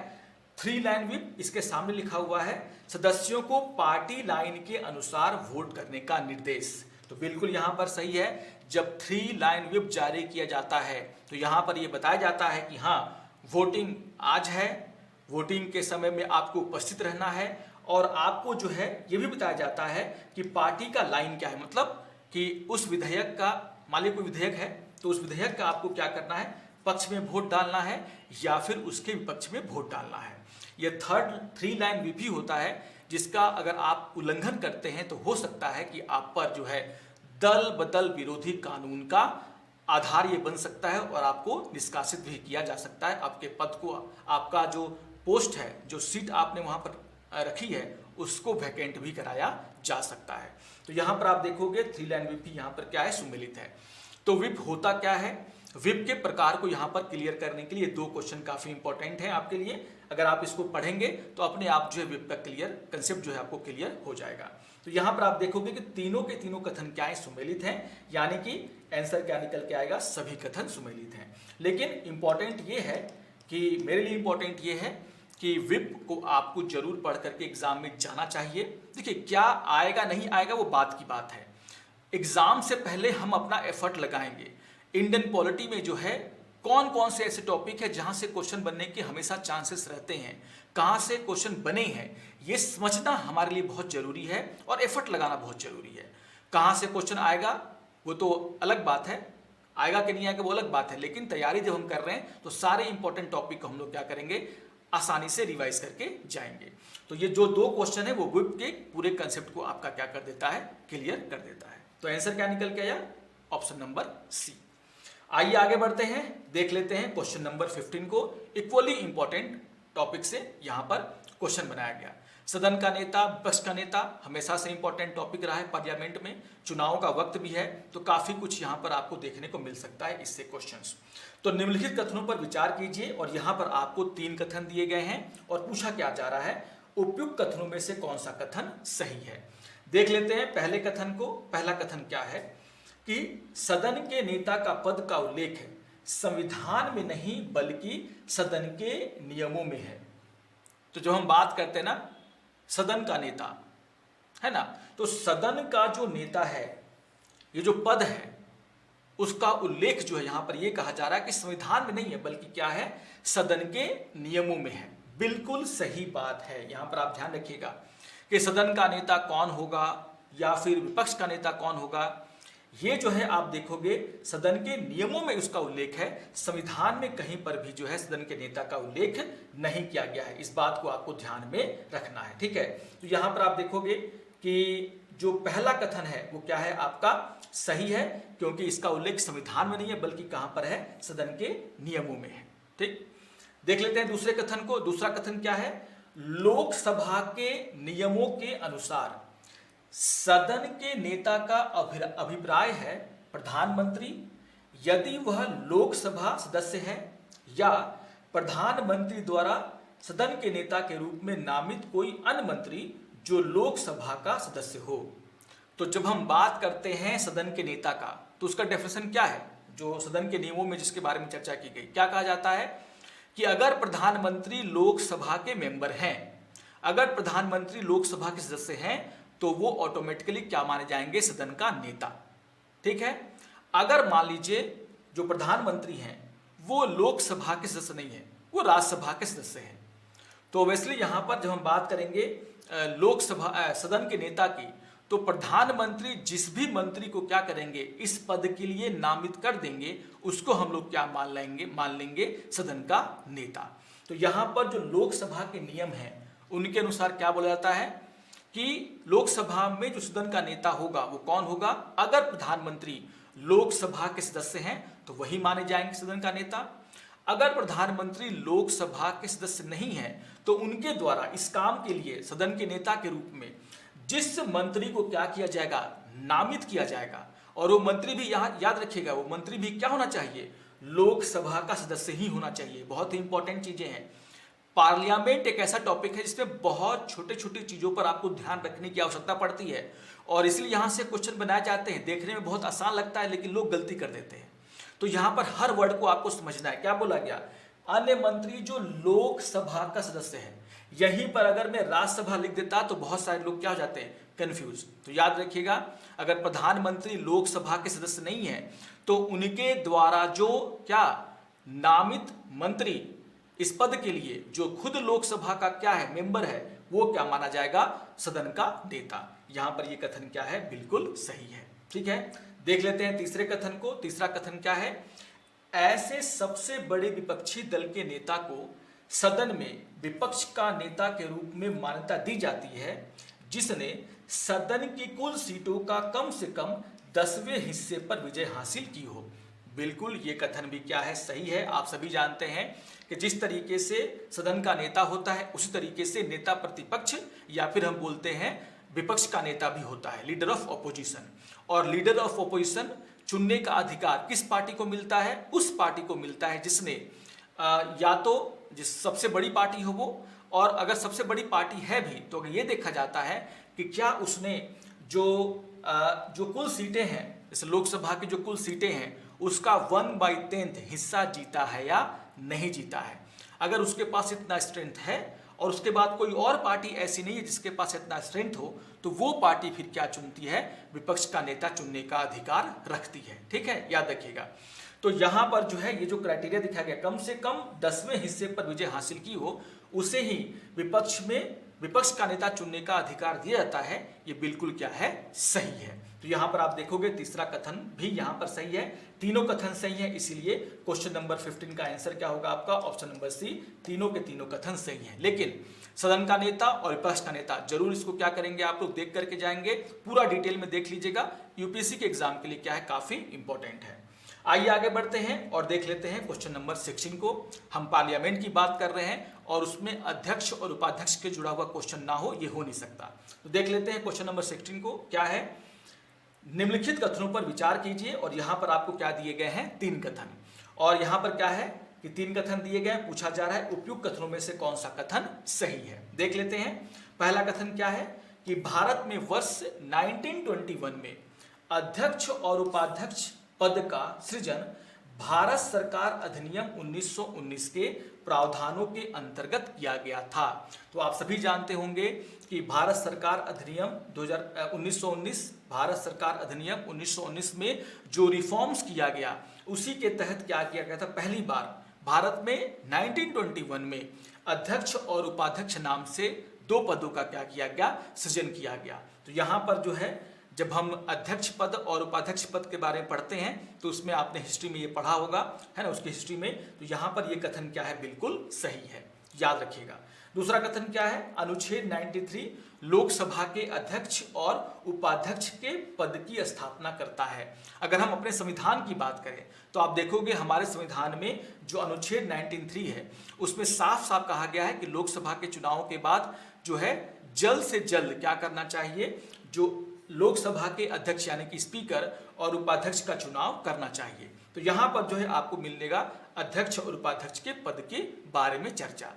3 लाइन व्हिप, इसके सामने लिखा हुआ है सदस्यों को पार्टी लाइन के अनुसार वोट करने का निर्देश। तो बिल्कुल यहाँ पर सही है। जब 3 लाइन व्हिप जारी किया जाता है तो यहाँ पर यह बताया जाता है कि हाँ वोटिंग आज है, वोटिंग के समय में आपको उपस्थित रहना है और आपको जो है ये भी बताया जाता है कि पार्टी का लाइन क्या है, मतलब कि उस विधेयक का, मान लीजिए कोई विधेयक है तो उस विधेयक का आपको क्या करना है, पक्ष में वोट डालना है या फिर उसके विपक्ष में वोट डालना है। ये 3 लाइन व्हिप ही होता है जिसका अगर आप उल्लंघन करते हैं तो हो सकता है कि आप पर जो है दल बदल विरोधी कानून का आधार ये बन सकता है और आपको निष्कासित भी किया जा सकता है। आपके पद को, आपका जो पोस्ट है, जो सीट आपने वहां पर रखी है, उसको वैकेंट भी कराया जा सकता है। तो यहाँ पर आप देखोगे 3 लाइन व्हिप यहाँ पर क्या है, सुमेलित है। तो व्हिप होता क्या है, व्हिप के प्रकार को यहाँ पर क्लियर करने के लिए 2 क्वेश्चन काफी इंपॉर्टेंट है आपके लिए। अगर आप इसको पढ़ेंगे तो अपने आप जो है व्हिप का क्लियर कंसेप्ट जो है आपको क्लियर हो जाएगा। तो यहाँ पर आप देखोगे कि तीनों के तीनों कथन क्या है, सुमेलित हैं, यानी कि आंसर क्या निकल के आएगा, सभी कथन सुमेलित हैं। लेकिन इंपॉर्टेंट ये है कि मेरे लिए इंपॉर्टेंट ये है कि व्हिप को आपको जरूर पढ़ करके एग्जाम में जाना चाहिए। देखिए क्या आएगा नहीं आएगा वो बात की बात है, एग्जाम से पहले हम अपना एफर्ट लगाएंगे। इंडियन पॉलिटी में जो है कौन कौन से ऐसे टॉपिक है जहां से क्वेश्चन बनने के हमेशा चांसेस रहते हैं, कहां से क्वेश्चन बने हैं, ये समझना हमारे लिए बहुत जरूरी है और एफर्ट लगाना बहुत जरूरी है। कहां से क्वेश्चन आएगा वो तो अलग बात है, आएगा कि नहीं आएगा वो अलग बात है, लेकिन तैयारी जब हम कर रहे हैं तो सारे इंपॉर्टेंट टॉपिक को हम लोग क्या करेंगे, आसानी से रिवाइज करके जाएंगे। तो ये जो 2 क्वेश्चन है वो व्हिप के पूरे कंसेप्ट को आपका क्या कर देता है, क्लियर कर देता है। तो आंसर क्या निकल के आया, ऑप्शन नंबर सी। आइए आगे बढ़ते हैं, देख लेते हैं क्वेश्चन नंबर 15 को। इक्वली इंपॉर्टेंट टॉपिक से यहां पर क्वेश्चन बनाया गया। सदन का नेता, विपक्ष का नेता हमेशा से इंपॉर्टेंट टॉपिक रहा है पार्लियामेंट में, चुनाव का वक्त भी है, तो काफी कुछ यहां पर आपको देखने को मिल सकता है इससे क्वेश्चंस। तो निम्नलिखित कथनों पर विचार कीजिए और यहां पर आपको 3 कथन दिए गए हैं और पूछा क्या जा रहा है, उपयुक्त कथनों में से कौन सा कथन सही है। देख लेते हैं पहले कथन को। पहला कथन क्या है कि सदन के नेता का पद का उल्लेख है संविधान में नहीं बल्कि सदन के नियमों में है। तो जब हम बात करते हैं ना सदन का नेता है ना, तो सदन का जो नेता है, ये जो पद है उसका उल्लेख जो है यहां पर ये कहा जा रहा है कि संविधान में नहीं है बल्कि क्या है, सदन के नियमों में है। बिल्कुल सही बात है। यहां पर आप ध्यान रखिएगा कि सदन का नेता कौन होगा या फिर विपक्ष का नेता कौन होगा, ये जो है आप देखोगे सदन के नियमों में उसका उल्लेख है, संविधान में कहीं पर भी जो है सदन के नेता का उल्लेख नहीं किया गया है। इस बात को आपको ध्यान में रखना है, ठीक है। तो यहां पर आप देखोगे कि जो पहला कथन है वो क्या है, आपका सही है, क्योंकि इसका उल्लेख संविधान में नहीं है बल्कि कहां पर है, सदन के नियमों में है। ठीक, देख लेते हैं दूसरे कथन को। दूसरा कथन क्या है, लोकसभा के नियमों के अनुसार सदन के नेता का अभिप्राय है प्रधानमंत्री, यदि वह लोकसभा सदस्य है या प्रधानमंत्री द्वारा सदन के नेता के रूप में नामित कोई अन्य मंत्री जो लोकसभा का सदस्य हो। तो जब हम बात करते हैं सदन के नेता का, तो उसका डेफिनेशन क्या है, जो सदन के नियमों में जिसके बारे में चर्चा की गई, क्या कहा जाता है कि अगर प्रधानमंत्री लोकसभा के मेंबर हैं, अगर प्रधानमंत्री लोकसभा के सदस्य हैं तो वो ऑटोमेटिकली क्या माने जाएंगे, सदन का नेता। ठीक है, अगर मान लीजिए जो प्रधानमंत्री हैं वो लोकसभा के सदस्य नहीं है, वो राज्यसभा के सदस्य हैं, तो ऑब्वियसली यहां पर जब हम बात करेंगे लोकसभा सदन के नेता की, तो प्रधानमंत्री जिस भी मंत्री को क्या करेंगे, इस पद के लिए नामित कर देंगे, उसको हम लोग क्या मान लेंगे सदन का नेता। तो यहां पर जो लोकसभा के नियम हैं उनके अनुसार क्या बोला जाता है कि लोकसभा में जो सदन का नेता होगा वो कौन होगा, अगर प्रधानमंत्री लोकसभा के सदस्य हैं तो वही माने जाएंगे सदन का नेता। अगर प्रधानमंत्री लोकसभा के सदस्य नहीं है तो उनके द्वारा इस काम के लिए सदन के नेता के रूप में जिस मंत्री को क्या किया जाएगा, नामित किया जाएगा, और वो मंत्री भी यहाँ याद रखिएगा, वो मंत्री भी क्या होना चाहिए, लोकसभा का सदस्य ही होना चाहिए। बहुत ही इंपॉर्टेंट चीजें हैं। पार्लियामेंट एक ऐसा टॉपिक है जिसमें बहुत छोटे छोटी चीजों पर आपको ध्यान रखने की आवश्यकता पड़ती है, और इसलिए यहां से क्वेश्चन बनाए जाते हैं। देखने में बहुत आसान लगता है लेकिन लोग गलती कर देते हैं। तो यहां पर हर वर्ड को आपको समझना है। क्या बोला गया, अन्य मंत्री जो लोकसभा का सदस्य है। यहीं पर अगर मैं राज्यसभा लिख देता तो बहुत सारे लोग क्या हो जाते हैं, कंफ्यूज। तो याद रखिएगा, अगर प्रधानमंत्री लोकसभा के सदस्य नहीं है तो उनके द्वारा जो क्या नामित मंत्री इस पद के लिए जो खुद लोकसभा का क्या है, मेंबर है, वो क्या माना जाएगा, सदन का नेता। यहां पर ये कथन क्या है, बिल्कुल सही है। ठीक है, देख लेते हैं तीसरे कथन को। तीसरा कथन क्या है, ऐसे सबसे बड़े विपक्षी दल के नेता को सदन में विपक्ष का नेता के रूप में मान्यता दी जाती है जिसने सदन की कुल सीटों का कम से कम 10वें हिस्से पर विजय हासिल की हो। बिल्कुल ये कथन भी क्या है, सही है। आप सभी जानते हैं कि जिस तरीके से सदन का नेता होता है उसी तरीके से नेता प्रतिपक्ष या फिर हम बोलते हैं विपक्ष का नेता भी होता है, लीडर ऑफ ऑपोजिशन। और लीडर ऑफ ऑपोजिशन चुनने का अधिकार किस पार्टी को मिलता है? उस पार्टी को मिलता है जिसने या तो जिस सबसे बड़ी पार्टी हो वो, और अगर सबसे बड़ी पार्टी है भी तो ये देखा जाता है कि क्या उसने जो कुल सीटें हैं, जैसे लोकसभा की जो कुल सीटें हैं उसका 1/10 हिस्सा जीता है या नहीं जीता है। अगर उसके पास इतना स्ट्रेंथ है और उसके बाद कोई और पार्टी ऐसी नहीं है जिसके पास इतना स्ट्रेंथ हो, तो वो पार्टी फिर क्या चुनती है? विपक्ष का नेता चुनने का अधिकार रखती है। ठीक है, याद रखिएगा। तो यहाँ पर जो है ये जो क्राइटेरिया दिखाया गया, कम से कम 10वें हिस्से पर विजय हासिल की हो उसे ही विपक्ष का नेता चुनने का अधिकार दिया जाता है। ये बिल्कुल क्या है? सही है। तो यहाँ पर आप देखोगे तीसरा कथन भी यहाँ पर सही है, तीनों कथन सही है, इसीलिए क्वेश्चन नंबर 15 का आंसर क्या होगा आपका? ऑप्शन नंबर सी, तीनों के तीनों कथन सही है। लेकिन सदन का नेता और विपक्ष का नेता जरूर इसको क्या करेंगे, आप लोग देख करके जाएंगे, पूरा डिटेल में देख लीजिएगा, यूपीएससी के एग्जाम के लिए क्या है, काफी इंपॉर्टेंट है। आइए आगे बढ़ते हैं और देख लेते हैं क्वेश्चन नंबर 16 को। हम पार्लियामेंट की बात कर रहे हैं और उसमें अध्यक्ष और उपाध्यक्ष के जुड़ा हुआ क्वेश्चन ना हो, ये हो नहीं सकता। तो देख लेते हैं क्वेश्चन नंबर 16 को, क्या है? निम्नलिखित कथनों पर विचार कीजिए, और यहां पर आपको क्या दिए गए हैं? 3 कथन। और यहां पर क्या है कि 3 कथन दिए गए, पूछा जा रहा है उपयुक्त कथनों में से कौन सा कथन सही है। देख लेते हैं। पहला कथन क्या है कि भारत में वर्ष 1921 में अध्यक्ष और उपाध्यक्ष पद का सृजन भारत सरकार अधिनियम 1919 के प्रावधानों के अंतर्गत किया गया था। तो आप सभी जानते होंगे कि भारत सरकार अधिनियम 1919 भारत सरकार अधिनियम 1919 में जो रिफॉर्म्स किया गया उसी के तहत क्या किया गया था? पहली बार भारत में 1921 में अध्यक्ष और उपाध्यक्ष नाम से 2 पदों का क्या किया गया? सृजन किया गया। तो यहाँ पर जो है जब हम अध्यक्ष पद और उपाध्यक्ष पद के बारे में पढ़ते हैं तो उसमें आपने हिस्ट्री में ये पढ़ा होगा, है ना, उसकी हिस्ट्री में। तो यहाँ पर ये कथन क्या है? बिल्कुल सही है, याद रखिएगा। दूसरा कथन क्या है? अनुच्छेद 93 लोकसभा के अध्यक्ष और उपाध्यक्ष के पद की स्थापना करता है। अगर हम अपने संविधान की बात करें तो आप देखोगे हमारे संविधान में जो अनुच्छेद 93 है उसमें साफ साफ कहा गया है कि लोकसभा के चुनाव के बाद जो है जल्द से जल्द क्या करना चाहिए? जो लोकसभा के अध्यक्ष यानी कि स्पीकर और उपाध्यक्ष का चुनाव करना चाहिए। तो यहाँ पर जो है आपको मिलेगा अध्यक्ष और उपाध्यक्ष के पद के बारे में चर्चा।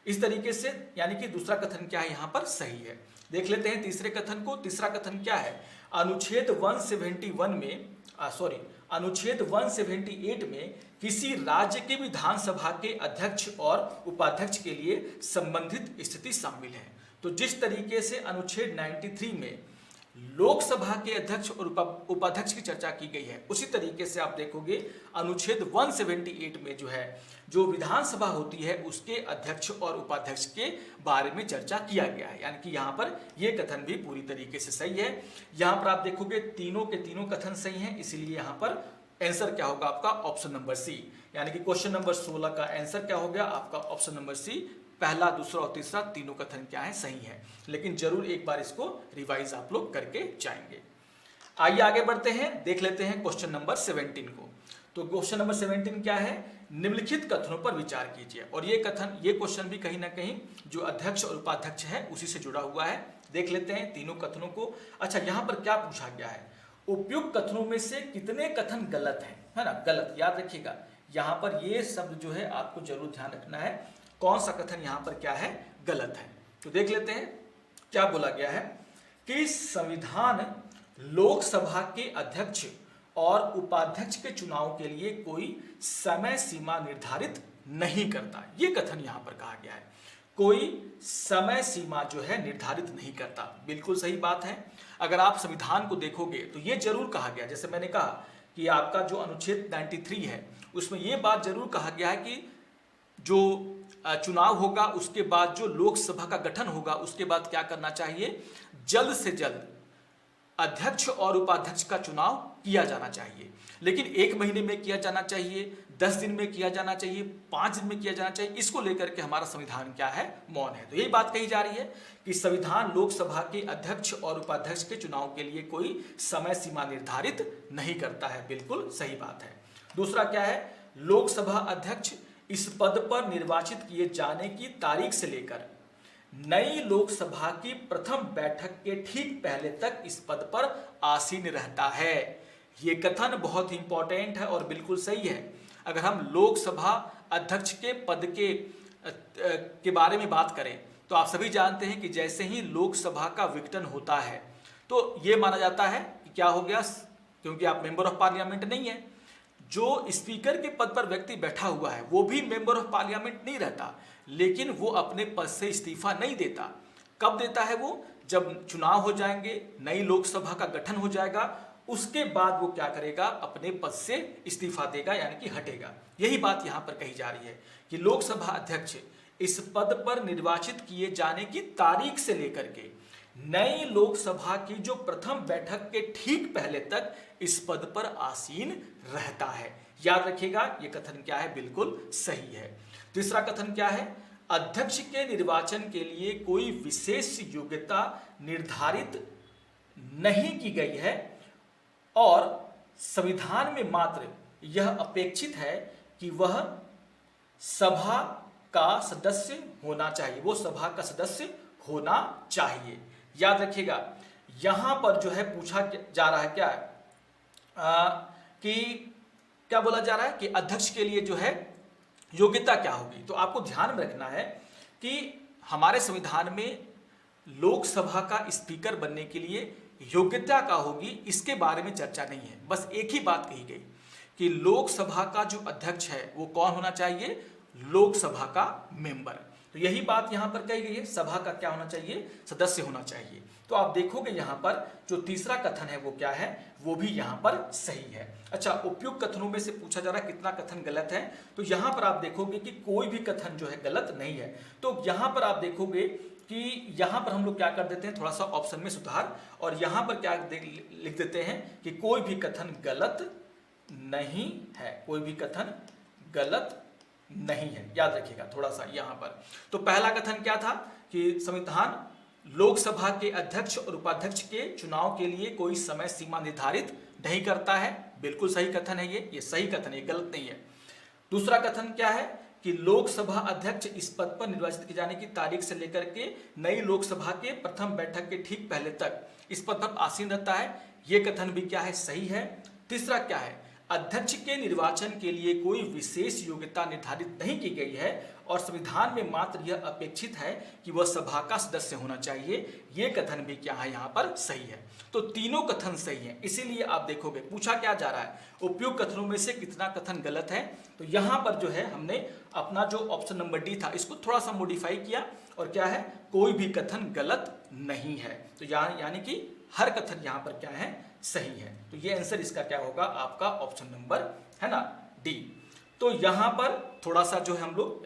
इस तरीके से यानी कि दूसरा कथन क्या है? यहाँ पर सही है। देख लेते हैं तीसरे कथन को। तीसरा कथन क्या है? अनुच्छेद 178 में किसी राज्य के विधानसभा के अध्यक्ष और उपाध्यक्ष के लिए संबंधित स्थिति शामिल है। तो जिस तरीके से अनुच्छेद 93 में लोकसभा के अध्यक्ष और उपाध्यक्ष की चर्चा की गई है उसी तरीके से आप देखोगे अनुच्छेद 178 में जो है जो विधानसभा होती है उसके अध्यक्ष और उपाध्यक्ष के बारे में चर्चा किया गया है। यानी कि यहाँ पर ये कथन भी पूरी तरीके से सही है। यहाँ पर आप देखोगे तीनों के तीनों कथन सही हैं, इसीलिए यहाँ पर आंसर क्या होगा आपका? Option number C. यानी कि क्वेश्चन नंबर 16 का आंसर क्या हो गया आपका? Option number C. पहला, दूसरा और तीसरा तीनों कथन क्या है? सही है। लेकिन जरूर एक बार इसको रिवाइज आप लोग करके जाएंगे। आइए आगे बढ़ते हैं, देख लेते हैं क्वेश्चन नंबर 17 को। तो क्वेश्चन नंबर 17 क्या है? निम्नलिखित कथनों पर विचार कीजिए। और ये क्वेश्चन भी कहीं ना कहीं जो अध्यक्ष और उपाध्यक्ष है उसी से जुड़ा हुआ है। देख लेते हैं तीनों कथनों को। अच्छा, यहाँ पर क्या पूछा गया है? उपयुक्त कथनों में से कितने कथन गलत है ना? गलत, याद रखिएगा। यहाँ पर ये शब्द जो है आपको जरूर ध्यान रखना है, कौन सा कथन यहाँ पर क्या है? गलत है। तो देख लेते हैं क्या बोला गया है कि संविधान लोकसभा के अध्यक्ष और उपाध्यक्ष के चुनाव के लिए कोई समय सीमा निर्धारित नहीं करता। ये कथन यहाँ पर कहा गया है, कोई समय सीमा जो है निर्धारित नहीं करता। बिल्कुल सही बात है। अगर आप संविधान को देखोगे तो ये जरूर कहा गया, जैसे मैंने कहा कि आपका जो अनुच्छेद 93 है उसमें ये बात जरूर कहा गया है कि जो चुनाव होगा उसके बाद जो लोकसभा का गठन होगा उसके बाद क्या करना चाहिए? जल्द से जल्द अध्यक्ष और उपाध्यक्ष का चुनाव किया जाना चाहिए। लेकिन 1 महीने में किया जाना चाहिए, 10 दिन में किया जाना चाहिए, 5 दिन में किया जाना चाहिए, इसको लेकर के हमारा संविधान क्या है? मौन है। तो यही बात कही जा रही है कि संविधान लोकसभा के अध्यक्ष और उपाध्यक्ष के चुनाव के लिए कोई समय सीमा निर्धारित नहीं करता है। बिल्कुल सही बात है। दूसरा क्या है? लोकसभा अध्यक्ष इस पद पर निर्वाचित किए जाने की तारीख से लेकर नई लोकसभा की प्रथम बैठक के ठीक पहले तक इस पद पर आसीन रहता है। ये कथन बहुत ही इंपॉर्टेंट है और बिल्कुल सही है। अगर हम लोकसभा अध्यक्ष के पद के बारे में बात करें तो आप सभी जानते हैं कि जैसे ही लोकसभा का विघटन होता है तो ये माना जाता है कि क्या हो गया, क्योंकि आप मेंबर ऑफ पार्लियामेंट नहीं है, जो स्पीकर के पद पर व्यक्ति बैठा हुआ है वो भी मेंबर ऑफ पार्लियामेंट नहीं रहता, लेकिन वो अपने पद से इस्तीफा नहीं देता। कब देता है वो? जब चुनाव हो जाएंगे, नई लोकसभा का गठन हो जाएगा, उसके बाद वो क्या करेगा, अपने पद से इस्तीफा देगा, यानी कि हटेगा। यही बात यहाँ पर कही जा रही है कि लोकसभा अध्यक्ष इस पद पर निर्वाचित किए जाने की तारीख से लेकर के नई लोकसभा की जो प्रथम बैठक के ठीक पहले तक इस पद पर आसीन रहता है। याद रखिएगा, ये कथन क्या है, बिल्कुल सही है। तीसरा कथन क्या है? अध्यक्ष के निर्वाचन के लिए कोई विशेष योग्यता निर्धारित नहीं की गई है और संविधान में मात्र यह अपेक्षित है कि वह सभा का सदस्य होना चाहिए, वो सभा का सदस्य होना चाहिए। याद रखिएगा, यहां पर जो है पूछा जा रहा है क्या कि क्या बोला जा रहा है कि अध्यक्ष के लिए जो है योग्यता क्या होगी। तो आपको ध्यान में रखना है कि हमारे संविधान में लोकसभा का स्पीकर बनने के लिए योग्यता क्या होगी इसके बारे में चर्चा नहीं है। बस एक ही बात कही गई कि लोकसभा का जो अध्यक्ष है वो कौन होना चाहिए, लोकसभा का मेंबर। तो यही बात यहां पर कही गई है, सभा का क्या होना चाहिए, सदस्य होना चाहिए। तो आप देखोगे यहां पर जो तीसरा कथन है वो क्या है, वो भी यहां पर सही है। अच्छा, उपयुक्त कथनों में से पूछा जा रहा है कितना कथन गलत है, तो यहां पर आप देखोगे कि कोई भी कथन जो है गलत नहीं है। तो यहां पर आप देखोगे कि यहां पर हम लोग क्या कर देते हैं, थोड़ा सा ऑप्शन में सुधार, और यहां पर क्या लिख देते हैं कि कोई भी कथन गलत नहीं है, कोई भी कथन गलत नहीं है। याद रखिएगा थोड़ा सा यहां पर। तो पहला कथन क्या था कि संविधान लोकसभा के अध्यक्ष और उपाध्यक्ष के चुनाव के लिए कोई समय सीमा निर्धारित नहीं करता है, बिल्कुल सही कथन है ये सही कथन है, गलत नहीं है। दूसरा कथन क्या है कि लोकसभा अध्यक्ष इस पद पर निर्वाचित किए जाने की तारीख से लेकर के नई लोकसभा के प्रथम बैठक के ठीक पहले तक इस पद पर आसीन रहता है, ये कथन भी क्या है, सही है। तीसरा क्या है, अध्यक्ष के निर्वाचन के लिए कोई विशेष योग्यता निर्धारित नहीं की गई है और संविधान में मात्र यह अपेक्षित है कि वह सभा का सदस्य होना चाहिए, ये कथन भी क्या है, यहाँ पर सही है। तो तीनों कथन सही हैं, इसीलिए आप देखोगे पूछा क्या जा रहा है, उपयुक्त कथनों में से कितना कथन गलत है। तो यहाँ पर जो है हमने अपना जो ऑप्शन नंबर डी था इसको थोड़ा सा मॉडिफाई किया और क्या है, कोई भी कथन गलत नहीं है। तो यानी कि हर कथन यहाँ पर क्या है, सही है। तो ये आंसर इसका क्या होगा, आपका ऑप्शन नंबर है ना, डी। तो यहां पर थोड़ा सा जो है हम लोग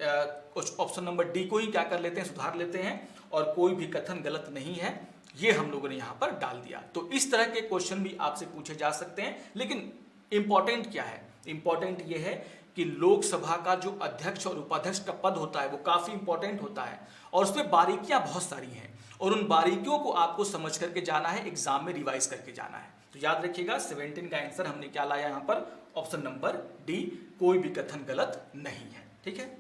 कुछ ऑप्शन नंबर डी को ही क्या कर लेते हैं, सुधार लेते हैं, और कोई भी कथन गलत नहीं है ये हम लोगों ने यहां पर डाल दिया। तो इस तरह के क्वेश्चन भी आपसे पूछे जा सकते हैं, लेकिन इंपॉर्टेंट क्या है, इंपॉर्टेंट ये है कि लोकसभा का जो अध्यक्ष और उपाध्यक्ष का पद होता है वो काफी इंपॉर्टेंट होता है और उसमें बारीकियां बहुत सारी हैं और उन बारीकियों को आपको समझ करके जाना है, एग्जाम में रिवाइज करके जाना है। तो याद रखिएगा 17 का आंसर हमने क्या लाया यहाँ पर, ऑप्शन नंबर डी, कोई भी कथन गलत नहीं है। ठीक है,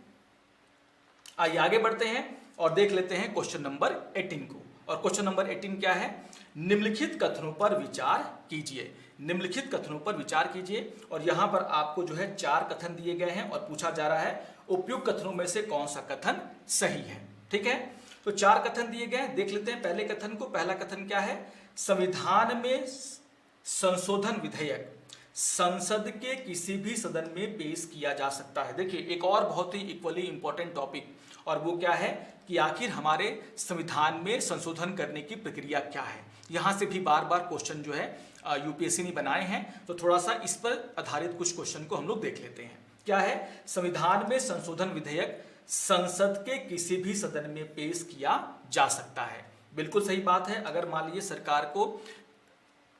आइए आगे बढ़ते हैं और देख लेते हैं क्वेश्चन नंबर 18 को। और क्वेश्चन नंबर 18 क्या है, निम्नलिखित कथनों पर विचार कीजिए। निम्नलिखित कथनों पर विचार कीजिए और यहाँ पर आपको जो है 4 कथन दिए गए हैं और पूछा जा रहा है उपयुक्त कथनों में से कौन सा कथन सही है। ठीक है, तो 4 कथन दिए गए हैं, देख लेते हैं पहले कथन को। पहला कथन क्या है, संविधान में संशोधन विधेयक संसद के किसी भी सदन में पेश किया जा सकता है। देखिए एक और बहुत ही इक्वली इंपॉर्टेंट टॉपिक, और वो क्या है कि आखिर हमारे संविधान में संशोधन करने की प्रक्रिया क्या है। यहाँ से भी बार बार क्वेश्चन जो है यूपीएससी ने बनाए हैं, तो थोड़ा सा इस पर आधारित कुछ क्वेश्चन को हम लोग देख लेते हैं। क्या है, संविधान में संशोधन विधेयक संसद के किसी भी सदन में पेश किया जा सकता है। बिल्कुल सही बात है। अगर मान लीजिए सरकार को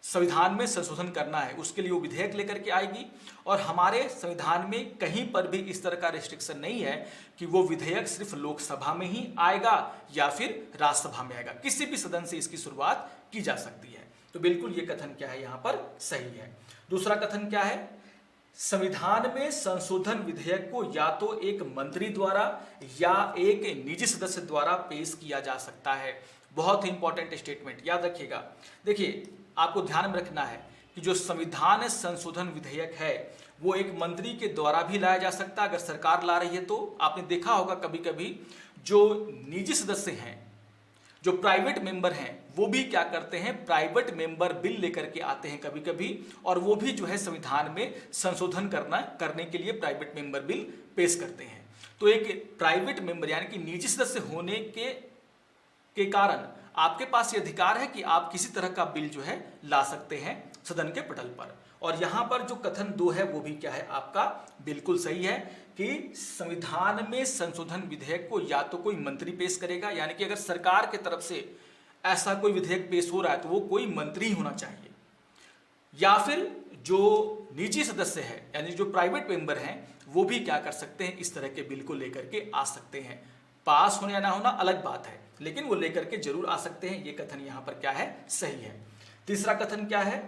संविधान में संशोधन करना है, उसके लिए वो विधेयक लेकर के आएगी, और हमारे संविधान में कहीं पर भी इस तरह का रिस्ट्रिक्शन नहीं है कि वो विधेयक सिर्फ लोकसभा में ही आएगा या फिर राज्यसभा में आएगा, किसी भी सदन से इसकी शुरुआत की जा सकती है। तो बिल्कुल ये कथन क्या है, यहाँ पर सही है। दूसरा कथन क्या है, संविधान में संशोधन विधेयक को या तो एक मंत्री द्वारा या एक निजी सदस्य द्वारा पेश किया जा सकता है। बहुत ही इंपॉर्टेंट स्टेटमेंट, याद रखिएगा। देखिए, आपको ध्यान में रखना है कि जो संविधान संशोधन विधेयक है वो एक मंत्री के द्वारा भी लाया जा सकता है, अगर सरकार ला रही है तो। आपने देखा होगा कभी कभी जो निजी सदस्य हैं, जो प्राइवेट मेंबर हैं, वो भी क्या करते हैं, प्राइवेट मेंबर बिल लेकर के आते हैं कभी कभी, और वो भी जो है संविधान में संशोधन करने के लिए प्राइवेट मेंबर बिल पेश करते हैं। तो एक प्राइवेट मेंबर यानी कि निजी सदस्य होने के कारण आपके पास ये अधिकार है कि आप किसी तरह का बिल जो है ला सकते हैं सदन के पटल पर। और यहां पर जो कथन 2 है वो भी क्या है आपका, बिल्कुल सही है कि संविधान में संशोधन विधेयक को या तो कोई मंत्री पेश करेगा, यानी कि अगर सरकार की तरफ से ऐसा कोई विधेयक पेश हो रहा है तो वो कोई मंत्री होना चाहिए, या फिर जो निजी सदस्य है यानी जो प्राइवेट मेंबर हैं वो भी क्या कर सकते हैं, इस तरह के बिल को लेकर के आ सकते हैं। पास होने या ना होना अलग बात है, लेकिन वो लेकर के जरूर आ सकते हैं। ये कथन यहां पर क्या है, सही है। तीसरा कथन क्या है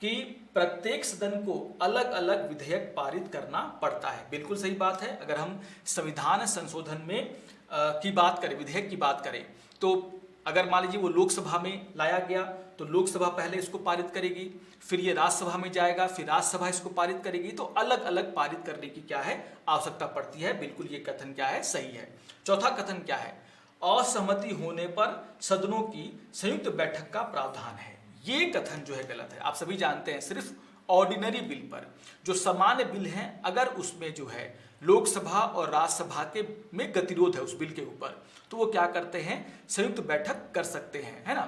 कि प्रत्येक सदन को अलग अलग विधेयक पारित करना पड़ता है। बिल्कुल सही बात है। अगर हम संविधान संशोधन में की बात करें, विधेयक की बात करें, तो अगर मान लीजिए वो लोकसभा में लाया गया तो लोकसभा पहले इसको पारित करेगी, फिर ये राज्यसभा में जाएगा, फिर राज्यसभा इसको पारित करेगी, तो अलग अलग पारित करने की क्या है, आवश्यकता पड़ती है। बिल्कुल ये कथन क्या है, सही है। चौथा कथन क्या है, असहमति होने पर सदनों की संयुक्त बैठक का प्रावधान है। ये कथन जो है गलत है। आप सभी जानते हैं सिर्फ ऑर्डिनरी बिल पर, जो सामान्य बिल हैं, अगर उसमें जो है लोकसभा और राज्यसभा के में गतिरोध है उस बिल के ऊपर, तो वो क्या करते हैं, संयुक्त बैठक कर सकते हैं, है ना।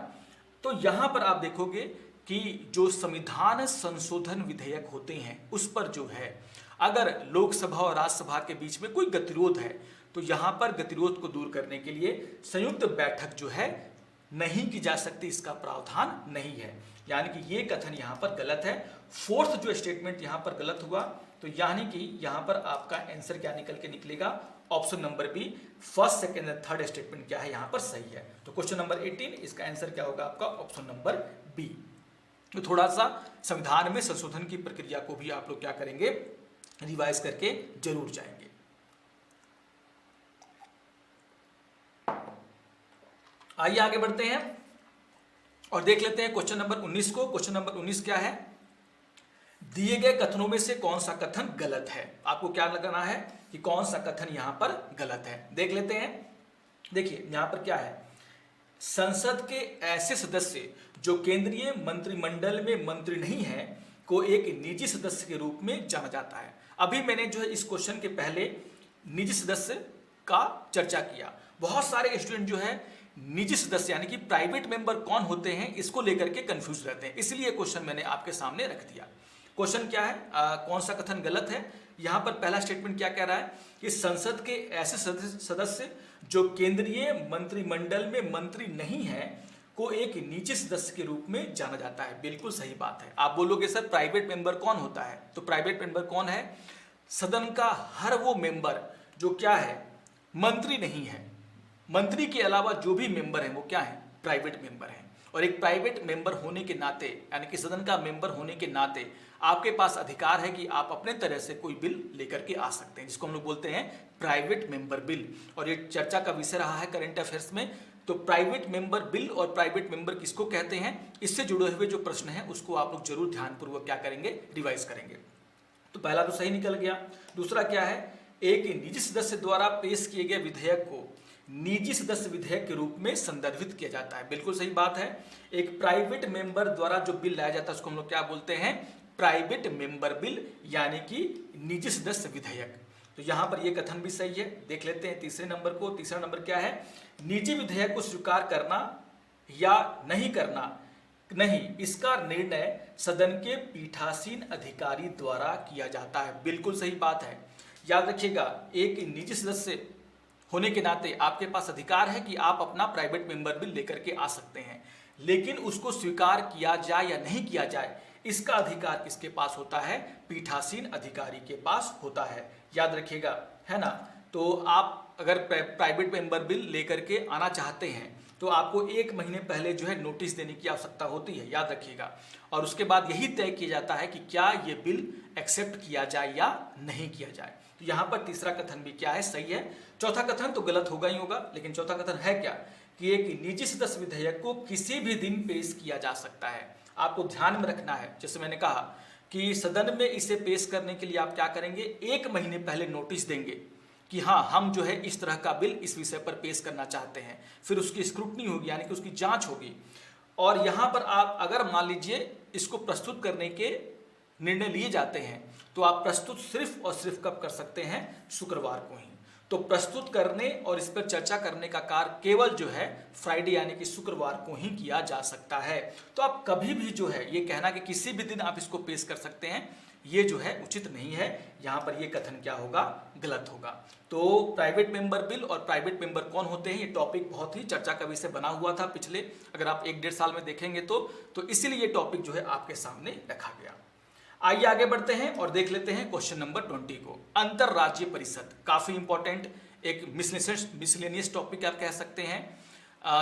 तो यहां पर आप देखोगे कि जो संविधान संशोधन विधेयक होते हैं उस पर जो है अगर लोकसभा और राज्यसभा के बीच में कोई गतिरोध है तो यहां पर गतिरोध को दूर करने के लिए संयुक्त बैठक जो है नहीं की जा सकती, इसका प्रावधान नहीं है। यानी कि ये कथन यहां पर गलत है। फोर्थ जो स्टेटमेंट यहां पर गलत हुआ, तो यानी कि यहां पर आपका आंसर क्या निकल के निकलेगा, option number B. First, second और थर्ड स्टेटमेंट क्या है यहां पर सही है। तो क्वेश्चन नंबर 18 इसका आंसर क्या होगा आपका, ऑप्शन नंबर बी। तो थोड़ा सा संविधान में संशोधन की प्रक्रिया को भी आप लोग क्या करेंगे, रिवाइज करके जरूर जाएंगे। आइए आगे बढ़ते हैं और देख लेते हैं क्वेश्चन नंबर 19 को। क्वेश्चन नंबर 19 क्या है, दिए गए कथनों में से कौन सा कथन गलत है। आपको क्या लगाना है कि कौन सा कथन यहां पर गलत है, देख लेते हैं। देखिए यहां पर क्या है, संसद के ऐसे सदस्य जो केंद्रीय मंत्रिमंडल में मंत्री नहीं है को एक निजी सदस्य के रूप में जाना जाता है। अभी मैंने जो है इस क्वेश्चन के पहले निजी सदस्य का चर्चा किया। बहुत सारे स्टूडेंट जो है निजी सदस्य यानी कि प्राइवेट मेंबर कौन होते हैं इसको लेकर के कंफ्यूज रहते हैं, इसलिए क्वेश्चन मैंने आपके सामने रख दिया। क्वेश्चन क्या है, कौन सा कथन गलत है। यहां पर पहला स्टेटमेंट क्या कह रहा है कि संसद के ऐसे सदस्य जो केंद्रीय मंत्रिमंडल में मंत्री नहीं है को एक निजी सदस्य के रूप में जाना जाता है। बिल्कुल सही बात है। आप बोलोगे सर प्राइवेट मेंबर कौन होता है, तो प्राइवेट मेंबर कौन है, सदन का हर वो मेंबर जो क्या है, मंत्री नहीं है। मंत्री के अलावा जो भी मेंबर हैं वो क्या है, प्राइवेट मेंबर हैं। और एक प्राइवेट मेंबर होने के नाते यानी कि सदन का मेंबर होने के नाते आपके पास अधिकार है कि आप अपने तरह से कोई बिल लेकर के आ सकते हैं, जिसको हम लोग बोलते हैं प्राइवेट मेंबर बिल। और ये चर्चा का विषय रहा है करंट अफेयर्स में। तो प्राइवेट मेंबर बिल और प्राइवेट मेंबर किसको कहते हैं, इससे जुड़े हुए जो प्रश्न है उसको आप लोग जरूर ध्यानपूर्वक क्या करेंगे, रिवाइज करेंगे। तो पहला तो सही निकल गया। दूसरा क्या है, एक निजी सदस्य द्वारा पेश किए गए विधेयक को निजी सदस्य विधेयक के रूप में संदर्भित किया जाता है। बिल्कुल सही बात है। एक प्राइवेट मेंबर द्वारा जो बिल लाया जाता है उसको हम लोग क्या बोलते हैं, प्राइवेट मेंबर बिल यानी कि निजी सदस्य विधेयक। तो यहां पर यह कथन भी सही है। देख लेते हैं तीसरे नंबर को। तीसरा नंबर क्या है, निजी विधेयक को स्वीकार करना या नहीं करना नहीं, इसका निर्णय सदन के पीठासीन अधिकारी द्वारा किया जाता है। बिल्कुल सही बात है। याद रखिएगा, एक निजी सदस्य होने के नाते आपके पास अधिकार है कि आप अपना प्राइवेट मेंबर बिल लेकर के आ सकते हैं, लेकिन उसको स्वीकार किया जाए या नहीं किया जाए इसका अधिकार किसके पास होता है, पीठासीन अधिकारी के पास होता है। याद रखिएगा, है ना। तो आप अगर प्राइवेट मेंबर बिल लेकर के आना चाहते हैं तो आपको 1 महीने पहले जो है नोटिस देने की आवश्यकता होती है, याद रखिएगा। और उसके बाद यही तय किया जाता है कि क्या ये बिल एक्सेप्ट किया जाए या नहीं किया जाए। तो यहाँ पर तीसरा कथन भी क्या है, सही है। चौथा कथन तो गलत होगा ही होगा, लेकिन चौथा कथन है क्या कि एक निजी सदस्य विधेयक को किसी भी दिन पेश किया जा सकता है। आपको ध्यान में रखना है, जैसे मैंने कहा कि सदन में इसे पेश करने के लिए आप क्या करेंगे, 1 महीने पहले नोटिस देंगे कि हाँ हम जो है इस तरह का बिल इस विषय पर पेश करना चाहते हैं। फिर उसकी स्क्रूटनी होगी, यानी कि उसकी जांच होगी। और यहाँ पर आप अगर मान लीजिए इसको प्रस्तुत करने के निर्णय लिए जाते हैं तो आप प्रस्तुत सिर्फ और सिर्फ कब कर सकते हैं, शुक्रवार को ही। तो प्रस्तुत करने और इस पर चर्चा करने का कार्य केवल जो है फ्राइडे यानी कि शुक्रवार को ही किया जा सकता है। तो आप कभी भी जो है ये कहना कि किसी भी दिन आप इसको पेश कर सकते हैं, ये जो है उचित नहीं है। यहाँ पर ये कथन क्या होगा, गलत होगा। तो प्राइवेट मेंबर बिल और प्राइवेट मेंबर कौन होते हैं, ये टॉपिक बहुत ही चर्चा का विषय बना हुआ था पिछले, अगर आप 1-1.5 साल में देखेंगे तो इसीलिए ये टॉपिक जो है आपके सामने रखा गया। आइए आगे बढ़ते हैं और देख लेते हैं क्वेश्चन नंबर 20 को। अंतरराज्यीय परिषद काफी इंपॉर्टेंट एक मिसलेनियस टॉपिक आप कह सकते हैं।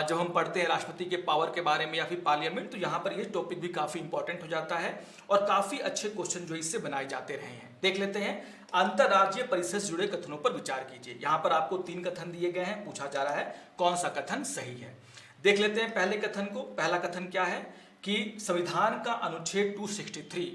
जब हम पढ़ते हैं राष्ट्रपति के पावर के बारे में या फिर पार्लियामेंट, तो यहाँ पर ये टॉपिक भी काफी इंपॉर्टेंट हो जाता है और काफी अच्छे क्वेश्चन जो इससे बनाए जाते रहे हैं। देख लेते हैं, अंतरराज्यीय परिषद से जुड़े कथनों पर विचार कीजिए। यहाँ पर आपको 3 कथन दिए गए हैं, पूछा जा रहा है कौन सा कथन सही है। देख लेते हैं पहले कथन को। पहला कथन क्या है कि संविधान का अनुच्छेद 263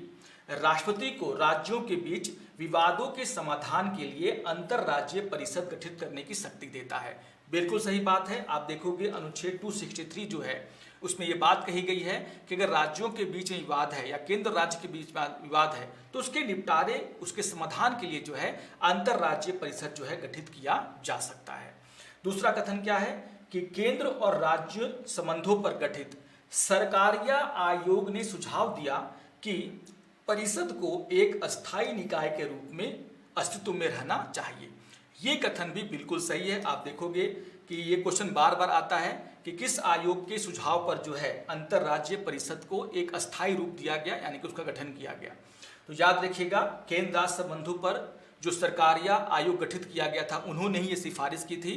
राष्ट्रपति को राज्यों के बीच विवादों के समाधान के लिए अंतरराज्यीय परिषद गठित करने की शक्ति देता है। बिल्कुल सही बात है। आप देखोगे अनुच्छेद 263 जो है उसमें ये बात कही गई है कि अगर राज्यों के बीच में विवाद है या केंद्र राज्य के बीच में विवाद है तो उसके निपटारे, उसके समाधान के लिए जो है अंतरराज्यीय परिषद जो है गठित किया जा सकता है। दूसरा कथन क्या है कि केंद्र और राज्य संबंधों पर गठित सरकारीय आयोग ने सुझाव दिया कि परिषद को एक अस्थायी निकाय के रूप में अस्तित्व में रहना चाहिए। ये कथन भी बिल्कुल सही है। आप देखोगे कि ये क्वेश्चन बार बार आता है कि किस आयोग के सुझाव पर जो है अंतरराज्यीय परिषद को एक अस्थायी रूप दिया गया, यानी कि उसका गठन किया गया। तो याद रखिएगा, केंद्र राज्य संबंधों पर जो सरकारीय आयोग गठित किया गया था, उन्होंने ही ये सिफारिश की थी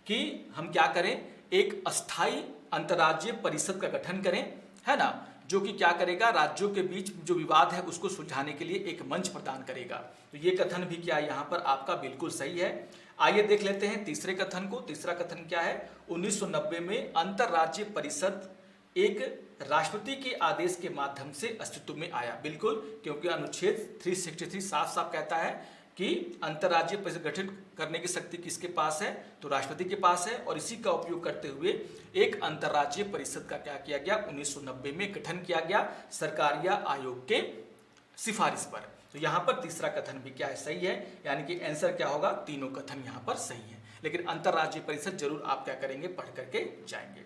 कि हम क्या करें, एक अस्थायी अंतरराज्यीय परिषद का गठन करें, है ना, जो कि क्या करेगा, राज्यों के बीच जो विवाद है उसको सुलझाने के लिए एक मंच प्रदान करेगा। तो ये कथन भी क्या यहाँ पर आपका बिल्कुल सही है। आइए देख लेते हैं तीसरे कथन को। तीसरा कथन क्या है, 1990 में अंतरराज्यीय परिषद एक राष्ट्रपति के आदेश के माध्यम से अस्तित्व में आया। बिल्कुल, क्योंकि अनुच्छेद 363 साफ साफ कहता है कि अंतरराज्यीय परिषद गठित करने की शक्ति किसके पास है, तो राष्ट्रपति के पास है। और इसी का उपयोग करते हुए एक अंतरराज्यीय परिषद का क्या किया गया, 1990 में गठन किया गया सरकारीय आयोग के सिफारिश पर। तो यहाँ पर तीसरा कथन भी क्या है, सही है, यानी कि आंसर क्या होगा, तीनों कथन यहाँ पर सही है। लेकिन अंतरराज्यीय परिषद जरूर आप क्या करेंगे, पढ़ करके जाएंगे।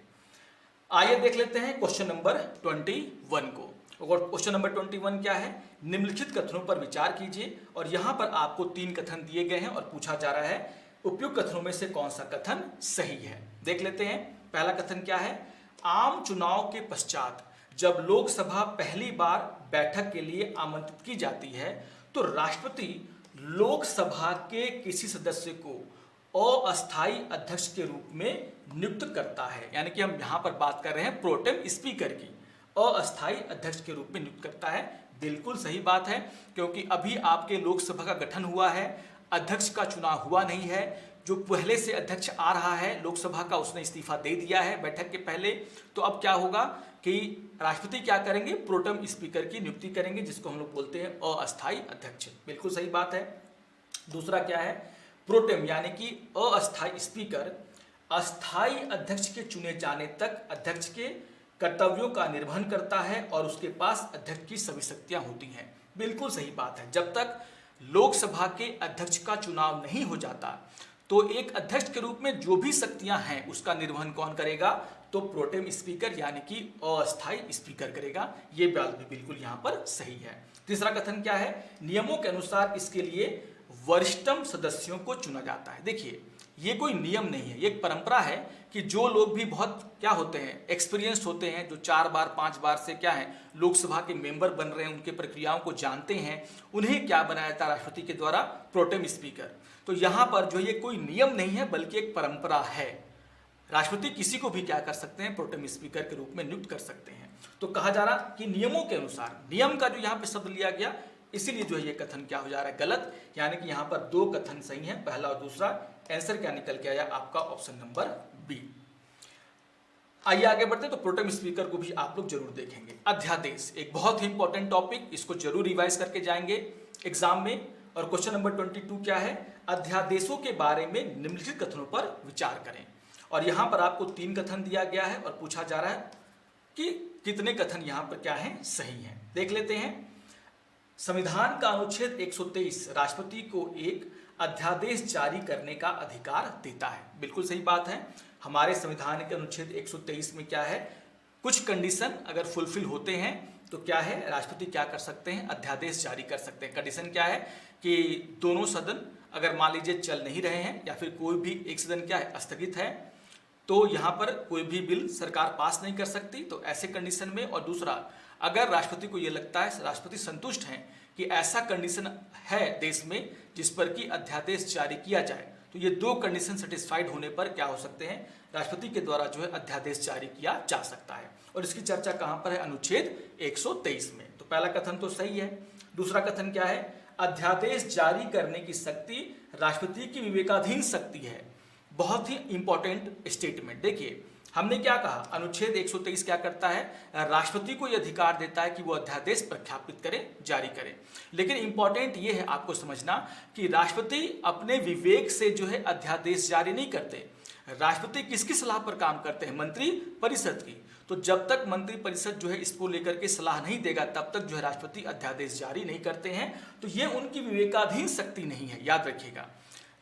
आइए देख लेते हैं क्वेश्चन नंबर 21 को। और क्वेश्चन नंबर 21 क्या है, निम्नलिखित कथनों पर विचार कीजिए। और यहाँ पर आपको 3 कथन दिए गए हैं और पूछा जा रहा है उपयुक्त कथनों में से कौन सा कथन सही है। देख लेते हैं, पहला कथन क्या है, आम चुनाव के पश्चात जब लोकसभा पहली बार बैठक के लिए आमंत्रित की जाती है तो राष्ट्रपति लोकसभा के किसी सदस्य को अस्थायी अध्यक्ष के रूप में नियुक्त करता है। यानी कि हम यहाँ पर बात कर रहे हैं प्रोटेम स्पीकर की, अस्थायी अध्यक्ष के रूप में नियुक्त करता है। बिल्कुल सही बात है, क्योंकि अभी आपके लोकसभा का गठन हुआ है, अध्यक्ष का चुनाव हुआ नहीं है। जो पहले से अध्यक्ष आ रहा है लोकसभा का, उसने इस्तीफा दे दिया है बैठक के पहले। तो अब क्या होगा कि राष्ट्रपति क्या करेंगे, प्रोटेम स्पीकर की नियुक्ति करेंगे, जिसको हम लोग बोलते हैं अस्थायी अध्यक्ष। बिल्कुल सही बात है। दूसरा क्या है, प्रोटेम यानी कि अस्थायी स्पीकर अस्थायी अध्यक्ष के चुने जाने तक अध्यक्ष के कर्तव्यों का निर्वहन करता है और उसके पास अध्यक्ष की सभी शक्तियां होती हैं। बिल्कुल सही बात है। जब तक लोकसभा के अध्यक्ष का चुनाव नहीं हो जाता तो एक अध्यक्ष के रूप में जो भी शक्तियां हैं उसका निर्वहन कौन करेगा, तो प्रोटेम स्पीकर यानी कि अस्थायी स्पीकर करेगा। ये बात भी बिल्कुल यहाँ पर सही है। तीसरा कथन क्या है, नियमों के अनुसार इसके लिए वरिष्ठतम सदस्यों को चुना जाता है। देखिए, ये कोई नियम नहीं है, ये एक परंपरा है कि जो लोग भी बहुत क्या होते हैं, एक्सपीरियंस्ड होते हैं, जो 4 बार 5 बार से क्या है लोकसभा के मेंबर बन रहे हैं, उनके प्रक्रियाओं को जानते हैं, उन्हें क्या बनाया जाता है राष्ट्रपति के द्वारा, प्रोटेम स्पीकर। तो यहाँ पर जो ये कोई नियम नहीं है बल्कि एक परंपरा है। राष्ट्रपति किसी को भी क्या कर सकते हैं, प्रोटेम स्पीकर के रूप में नियुक्त कर सकते हैं। तो कहा जा रहा कि नियमों के अनुसार, नियम का जो यहाँ पे शब्द लिया गया, इसीलिए जो है ये कथन क्या हो जा रहा है, गलत। यानी कि यहाँ पर दो कथन सही है, पहला और दूसरा। आंसर क्या निकल के आया आपका, ऑप्शन नंबर बी। आइए आगे बढ़ते हैं। तो प्रोटेम स्पीकर को भी आप लोग जरूर देखेंगे। अध्यादेश एक बहुत ही इंपॉर्टेंट टॉपिक, इसको जरूर रिवाइज करके जाएंगे एग्जाम में। और क्वेश्चन नंबर 22 क्या है, अध्यादेशों के बारे में निम्नलिखित कथनों पर विचार करें। और यहां पर आपको 3 कथन दिया गया है और पूछा जा रहा है कि कितने कथन यहां पर क्या है, सही है। देख लेते हैं। संविधान का अनुच्छेद 123 राष्ट्रपति को एक अध्यादेश जारी करने का अधिकार देता है। बिल्कुल सही बात है। हमारे संविधान के अनुच्छेद 123 में क्या है, कुछ कंडीशन अगर फुलफिल होते हैं तो क्या है, राष्ट्रपति क्या कर सकते हैं, अध्यादेश जारी कर सकते हैं। कंडीशन क्या है कि दोनों सदन अगर मान लीजिए चल नहीं रहे हैं या फिर कोई भी एक सदन क्या है, स्थगित है, तो यहाँ पर कोई भी बिल सरकार पास नहीं कर सकती। तो ऐसे कंडीशन में, और दूसरा अगर राष्ट्रपति को ये लगता है, राष्ट्रपति संतुष्ट हैं कि ऐसा कंडीशन है देश में जिस पर कि अध्यादेश जारी किया जाए, तो ये 2 कंडीशन सेटिस्फाइड होने पर क्या हो सकते हैं, राष्ट्रपति के द्वारा जो है अध्यादेश जारी किया जा सकता है। और इसकी चर्चा कहां पर है, अनुच्छेद 123 में। तो पहला कथन तो सही है। दूसरा कथन क्या है, अध्यादेश जारी करने की शक्ति राष्ट्रपति की विवेकाधीन शक्ति है। बहुत ही इंपॉर्टेंट स्टेटमेंट। देखिए हमने क्या कहा, अनुच्छेद 123 क्या करता है, राष्ट्रपति को यह अधिकार देता है कि वो अध्यादेश प्रख्यापित करे, जारी करे। लेकिन इंपॉर्टेंट ये है आपको समझना कि राष्ट्रपति अपने विवेक से जो है अध्यादेश जारी नहीं करते। राष्ट्रपति किसकी सलाह पर काम करते हैं, मंत्री परिषद की। तो जब तक मंत्री परिषद जो है इसको लेकर के सलाह नहीं देगा, तब तक जो है राष्ट्रपति अध्यादेश जारी नहीं करते हैं। तो ये उनकी विवेकाधीन शक्ति नहीं है, याद रखिएगा।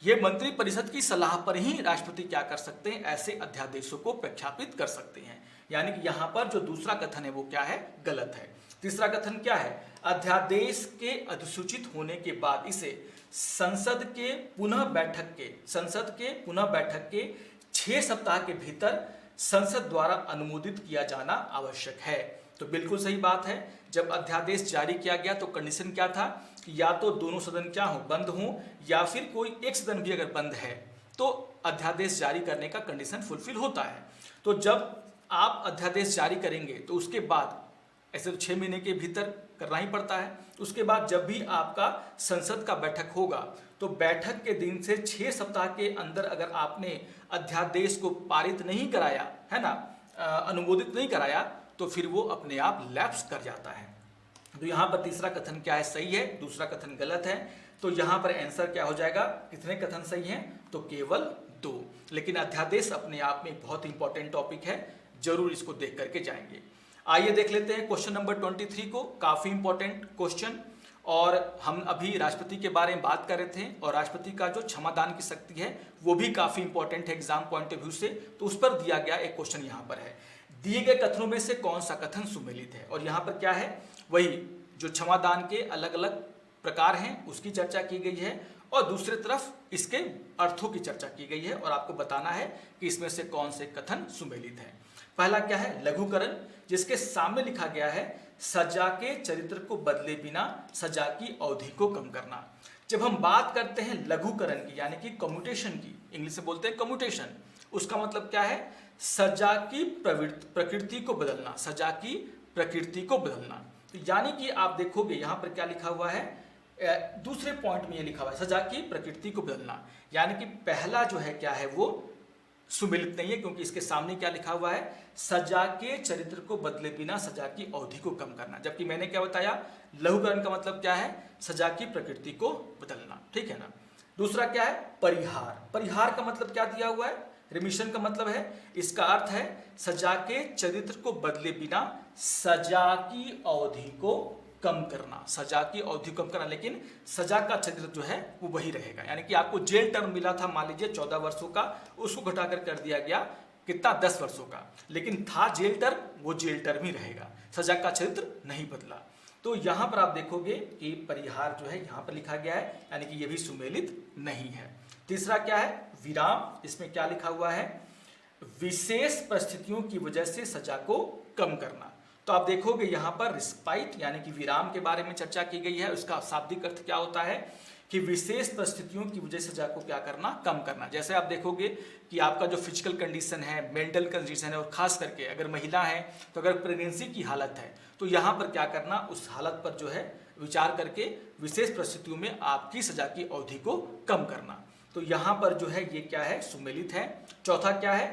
ये मंत्री परिषद की सलाह पर ही राष्ट्रपति क्या कर सकते हैं, ऐसे अध्यादेशों को प्रख्यापित कर सकते हैं। यानी कि यहाँ पर जो दूसरा कथन है वो क्या है, गलत है। तीसरा कथन क्या है, अध्यादेश के अधिसूचित होने के बाद इसे संसद के पुनः बैठक के 6 सप्ताह के भीतर संसद द्वारा अनुमोदित किया जाना आवश्यक है। तो बिल्कुल सही बात है। जब अध्यादेश जारी किया गया तो कंडीशन क्या था कि या तो दोनों सदन क्या हो, बंद हो, या फिर कोई एक सदन भी अगर बंद है तो अध्यादेश जारी करने का कंडीशन फुलफिल होता है। तो जब आप अध्यादेश जारी करेंगे तो उसके बाद, ऐसे तो 6 महीने के भीतर करना ही पड़ता है, उसके बाद जब भी आपका संसद का बैठक होगा तो बैठक के दिन से 6 सप्ताह के अंदर अगर आपने अध्यादेश को पारित नहीं कराया है ना, अनुमोदित नहीं कराया, तो फिर वो अपने आप लैप्स कर जाता है। तो यहाँ पर तीसरा कथन क्या है, सही है, दूसरा कथन गलत है। तो यहाँ पर आंसर क्या हो जाएगा, कितने कथन सही हैं, तो केवल 2। लेकिन अध्यादेश अपने आप में बहुत इंपॉर्टेंट टॉपिक है, जरूर इसको देख करके जाएंगे। आइए देख लेते हैं क्वेश्चन नंबर 23 को, काफी इंपॉर्टेंट क्वेश्चन। और हम अभी राष्ट्रपति के बारे में बात कर रहे थे, और राष्ट्रपति का जो क्षमादान की शक्ति है वो भी काफी इंपॉर्टेंट है एग्जाम पॉइंट ऑफ व्यू से। तो उस पर दिया गया एक क्वेश्चन यहाँ पर है, दिए गए कथनों में से कौन सा कथन सुमेलित है। और यहाँ पर क्या है, वही जो क्षमादान के अलग अलग प्रकार हैं उसकी चर्चा की गई है, और दूसरी तरफ इसके अर्थों की चर्चा की गई है, और आपको बताना है कि इसमें से कौन से कथन सुमेलित है। पहला क्या है, लघुकरण, जिसके सामने लिखा गया है सजा के चरित्र को बदले बिना सजा की अवधि को कम करना। जब हम बात करते हैं लघुकरण की, यानी कि कम्यूटेशन की, इंग्लिश में बोलते हैं कम्यूटेशन, उसका मतलब क्या है, सजा की प्रकृति को बदलना, सजा की प्रकृति को बदलना। तो यानी कि आप देखोगे यहाँ पर क्या लिखा हुआ है, दूसरे पॉइंट में ये लिखा हुआ है सजा की प्रकृति को बदलना। यानी कि पहला जो है क्या है वो सुमेलित नहीं है, क्योंकि इसके सामने क्या लिखा हुआ है, सजा के चरित्र को बदले बिना सजा की अवधि को कम करना। जबकि मैंने क्या बताया, लघुकरण का मतलब क्या है, सजा की प्रकृति को बदलना, ठीक है ना। दूसरा क्या है, परिहार। परिहार का मतलब क्या दिया हुआ है, रिमिशन का मतलब है, इसका अर्थ है सजा के चरित्र को बदले बिना सजा की अवधि को कम करना, सजा की अवधि कम करना। लेकिन सजा का चरित्र जो है वो वही रहेगा। यानी कि आपको जेल टर्म मिला था मान लीजिए 14 वर्षों का, उसको घटाकर कर दिया गया कितना, 10 वर्षों का, लेकिन था जेल टर्म, वो जेल टर्म ही रहेगा, सजा का चरित्र नहीं बदला। तो यहाँ पर आप देखोगे कि परिहार जो है यहाँ पर लिखा गया है, यानी कि ये भी सुमेलित नहीं है। तीसरा क्या है, विराम, इसमें क्या लिखा हुआ है, विशेष परिस्थितियों की वजह से सजा को कम करना। तो आप देखोगे यहाँ पर रिस्पाइट यानी कि विराम के बारे में चर्चा की गई है। उसका शाब्दिक अर्थ क्या होता है कि विशेष परिस्थितियों की वजह से सजा को क्या करना, कम करना। जैसे आप देखोगे कि आपका जो फिजिकल कंडीशन है, मेंटल कंडीशन है, और खास करके अगर महिला है तो अगर प्रेगनेंसी की हालत है तो यहाँ पर क्या करना, उस हालत पर जो है विचार करके विशेष परिस्थितियों में आपकी सजा की अवधि को कम करना। तो यहाँ पर जो है ये क्या है, सुमेलित है। चौथा क्या है,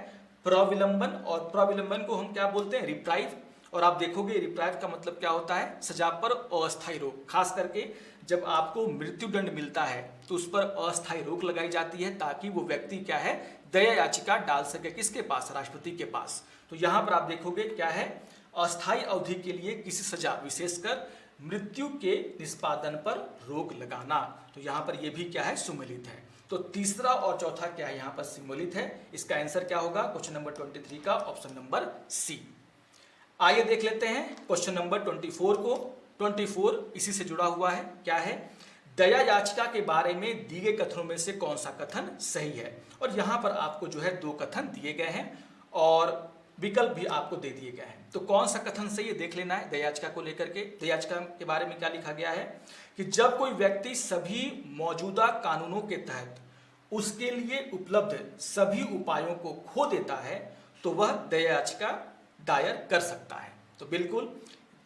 प्रविलंबन, और प्रविलंबन को हम क्या बोलते हैं, रिप्राइव। और आप देखोगे रिप्राइव का मतलब क्या होता है, सजा पर अस्थायी रोक। खास करके जब आपको मृत्युदंड मिलता है तो उस पर अस्थायी रोक लगाई जाती है ताकि वो व्यक्ति क्या है, दया याचिका डाल सके, किसके पास, राष्ट्रपति के पास। तो यहाँ पर आप देखोगे क्या है, अस्थायी अवधि के लिए किसी सजा, विशेषकर मृत्यु के निष्पादन पर रोक लगाना। तो यहाँ पर ये भी क्या है, सुमेलित है। तो तीसरा और चौथा क्या है, यहाँ पर सम्मिलित है। इसका आंसर क्या होगा, क्वेश्चन नंबर 23 का ऑप्शन नंबर सी। आइए देख लेते हैं क्वेश्चन नंबर 24 को। 24 इसी से जुड़ा हुआ है। क्या है, दया याचिका के बारे में दिए गए कथनों में से कौन सा कथन सही है। और यहाँ पर आपको जो है 2 कथन दिए गए हैं और विकल्प भी आपको दे दिए गए हैं। तो कौन सा कथन सही है देख लेना है। दया याचिका को लेकर के, दया याचिका के बारे में क्या लिखा गया है कि जब कोई व्यक्ति सभी मौजूदा कानूनों के तहत उसके लिए उपलब्ध सभी उपायों को खो देता है तो वह दया याचिका दायर कर सकता है। तो बिल्कुल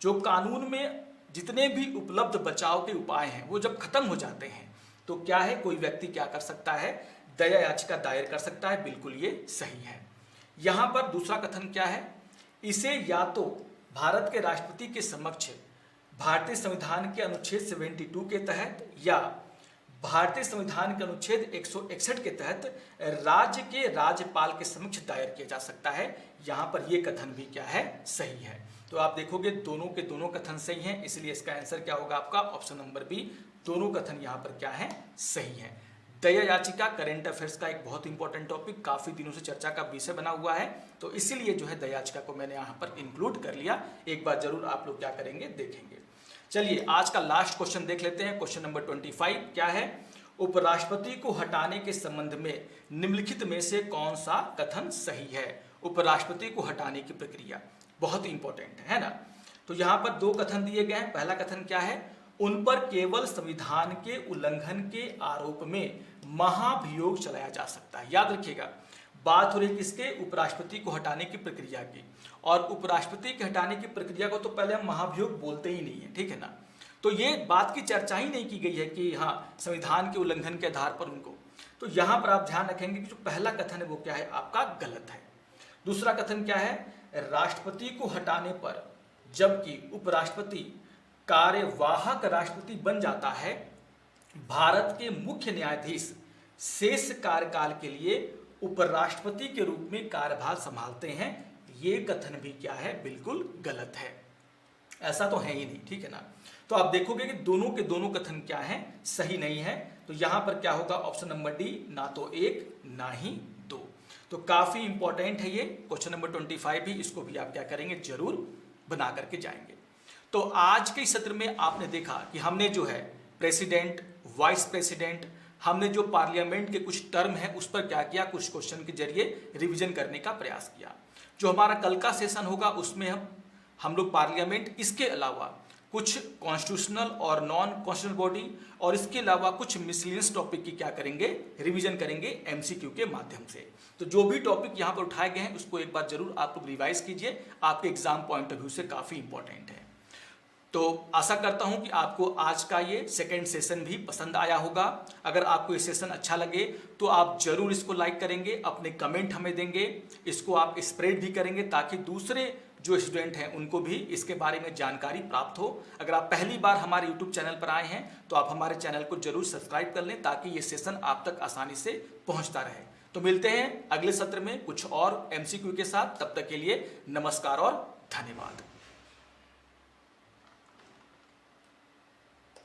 जो कानून में जितने भी उपलब्ध बचाव के उपाय हैं वो जब खत्म हो जाते हैं तो क्या है, कोई व्यक्ति क्या कर सकता है, दया याचिका दायर कर सकता है। बिल्कुल ये सही है। यहां पर दूसरा कथन क्या है, इसे या तो भारत के राष्ट्रपति के समक्ष भारतीय संविधान के अनुच्छेद 72 के तहत या भारतीय संविधान के अनुच्छेद 161 के तहत राज्य के राज्यपाल के समक्ष दायर किया जा सकता है। यहाँ पर यह कथन भी क्या है, सही है। तो आप देखोगे दोनों के दोनों कथन सही हैं, इसलिए इसका आंसर क्या होगा आपका, ऑप्शन नंबर बी। दोनों कथन यहाँ पर क्या है, सही है। दया याचिका करेंट अफेयर्स का एक बहुत इंपॉर्टेंट टॉपिक, काफी दिनों से चर्चा का विषय बना हुआ है, तो इसीलिए जो है दया याचिका को मैंने यहाँ पर इंक्लूड कर लिया। एक बार जरूर आप लोग क्या करेंगे, देखेंगे। चलिए आज का लास्ट क्वेश्चन देख लेते हैं। क्वेश्चन नंबर 25 क्या है, उपराष्ट्रपति को हटाने के संबंध में निम्नलिखित में से कौन सा कथन सही है। उपराष्ट्रपति को हटाने की प्रक्रिया बहुत इंपॉर्टेंट है ना। तो यहाँ पर 2 कथन दिए गए हैं। पहला कथन क्या है, उन पर केवल संविधान के उल्लंघन के आरोप में महाभियोग चलाया जा सकता है। याद रखिएगा, बात हो रही किसके, उपराष्ट्रपति को हटाने की प्रक्रिया की। और उपराष्ट्रपति के हटाने की प्रक्रिया को तो पहले हम महाभियोग बोलते ही नहीं है, ठीक है ना। तो ये बात की चर्चा ही नहीं की गई है कि हाँ संविधान के उल्लंघन के आधार पर उनको। तो यहां पर आप ध्यान रखेंगे कि जो पहला कथन है वो क्या है, आपका गलत है। दूसरा कथन क्या है, राष्ट्रपति को हटाने पर जबकि उपराष्ट्रपति कार्यवाहक राष्ट्रपति बन जाता है, भारत के मुख्य न्यायाधीश शेष कार्यकाल के लिए उपराष्ट्रपति के रूप में कार्यभार संभालते हैं। ये कथन भी क्या है, बिल्कुल गलत है। ऐसा तो है ही नहीं, ठीक है ना। तो आप देखोगे कि दोनों के दोनों कथन क्या है, सही नहीं है। तो यहां पर क्या होगा, ऑप्शन नंबर डी, ना तो 1 ना ही 2। तो काफी इंपॉर्टेंट है ये क्वेश्चन नंबर 25 भी, इसको भी आप क्या करेंगे, जरूर बना करके जाएंगे। तो आज के सत्र में आपने देखा कि हमने जो है प्रेसिडेंट, वाइस प्रेसिडेंट, हमने जो पार्लियामेंट के कुछ टर्म है उस पर क्या किया, कुछ क्वेश्चन के जरिए रिवीजन करने का प्रयास किया। जो हमारा कल का सेशन होगा उसमें हम लोग पार्लियामेंट, इसके अलावा कुछ कॉन्स्टिट्यूशनल और नॉन कॉन्स्टिट्यूशनल बॉडी और इसके अलावा कुछ मिसलेनियस टॉपिक की क्या करेंगे, रिवीजन करेंगे एमसीक्यू के माध्यम से। तो जो भी टॉपिक यहाँ पर उठाए गए हैं उसको एक बार जरूर आप लोग रिवाइज कीजिए, आपके एग्जाम पॉइंट ऑफ व्यू से काफी इंपॉर्टेंट है। तो आशा करता हूं कि आपको आज का ये सेकंड सेशन भी पसंद आया होगा। अगर आपको ये सेशन अच्छा लगे तो आप जरूर इसको लाइक करेंगे, अपने कमेंट हमें देंगे, इसको आप स्प्रेड भी करेंगे ताकि दूसरे जो स्टूडेंट हैं उनको भी इसके बारे में जानकारी प्राप्त हो। अगर आप पहली बार हमारे यूट्यूब चैनल पर आए हैं तो आप हमारे चैनल को जरूर सब्सक्राइब कर लें ताकि ये सेशन आप तक आसानी से पहुंचता रहे। तो मिलते हैं अगले सत्र में कुछ और एमसीक्यू के साथ। तब तक के लिए नमस्कार और धन्यवाद।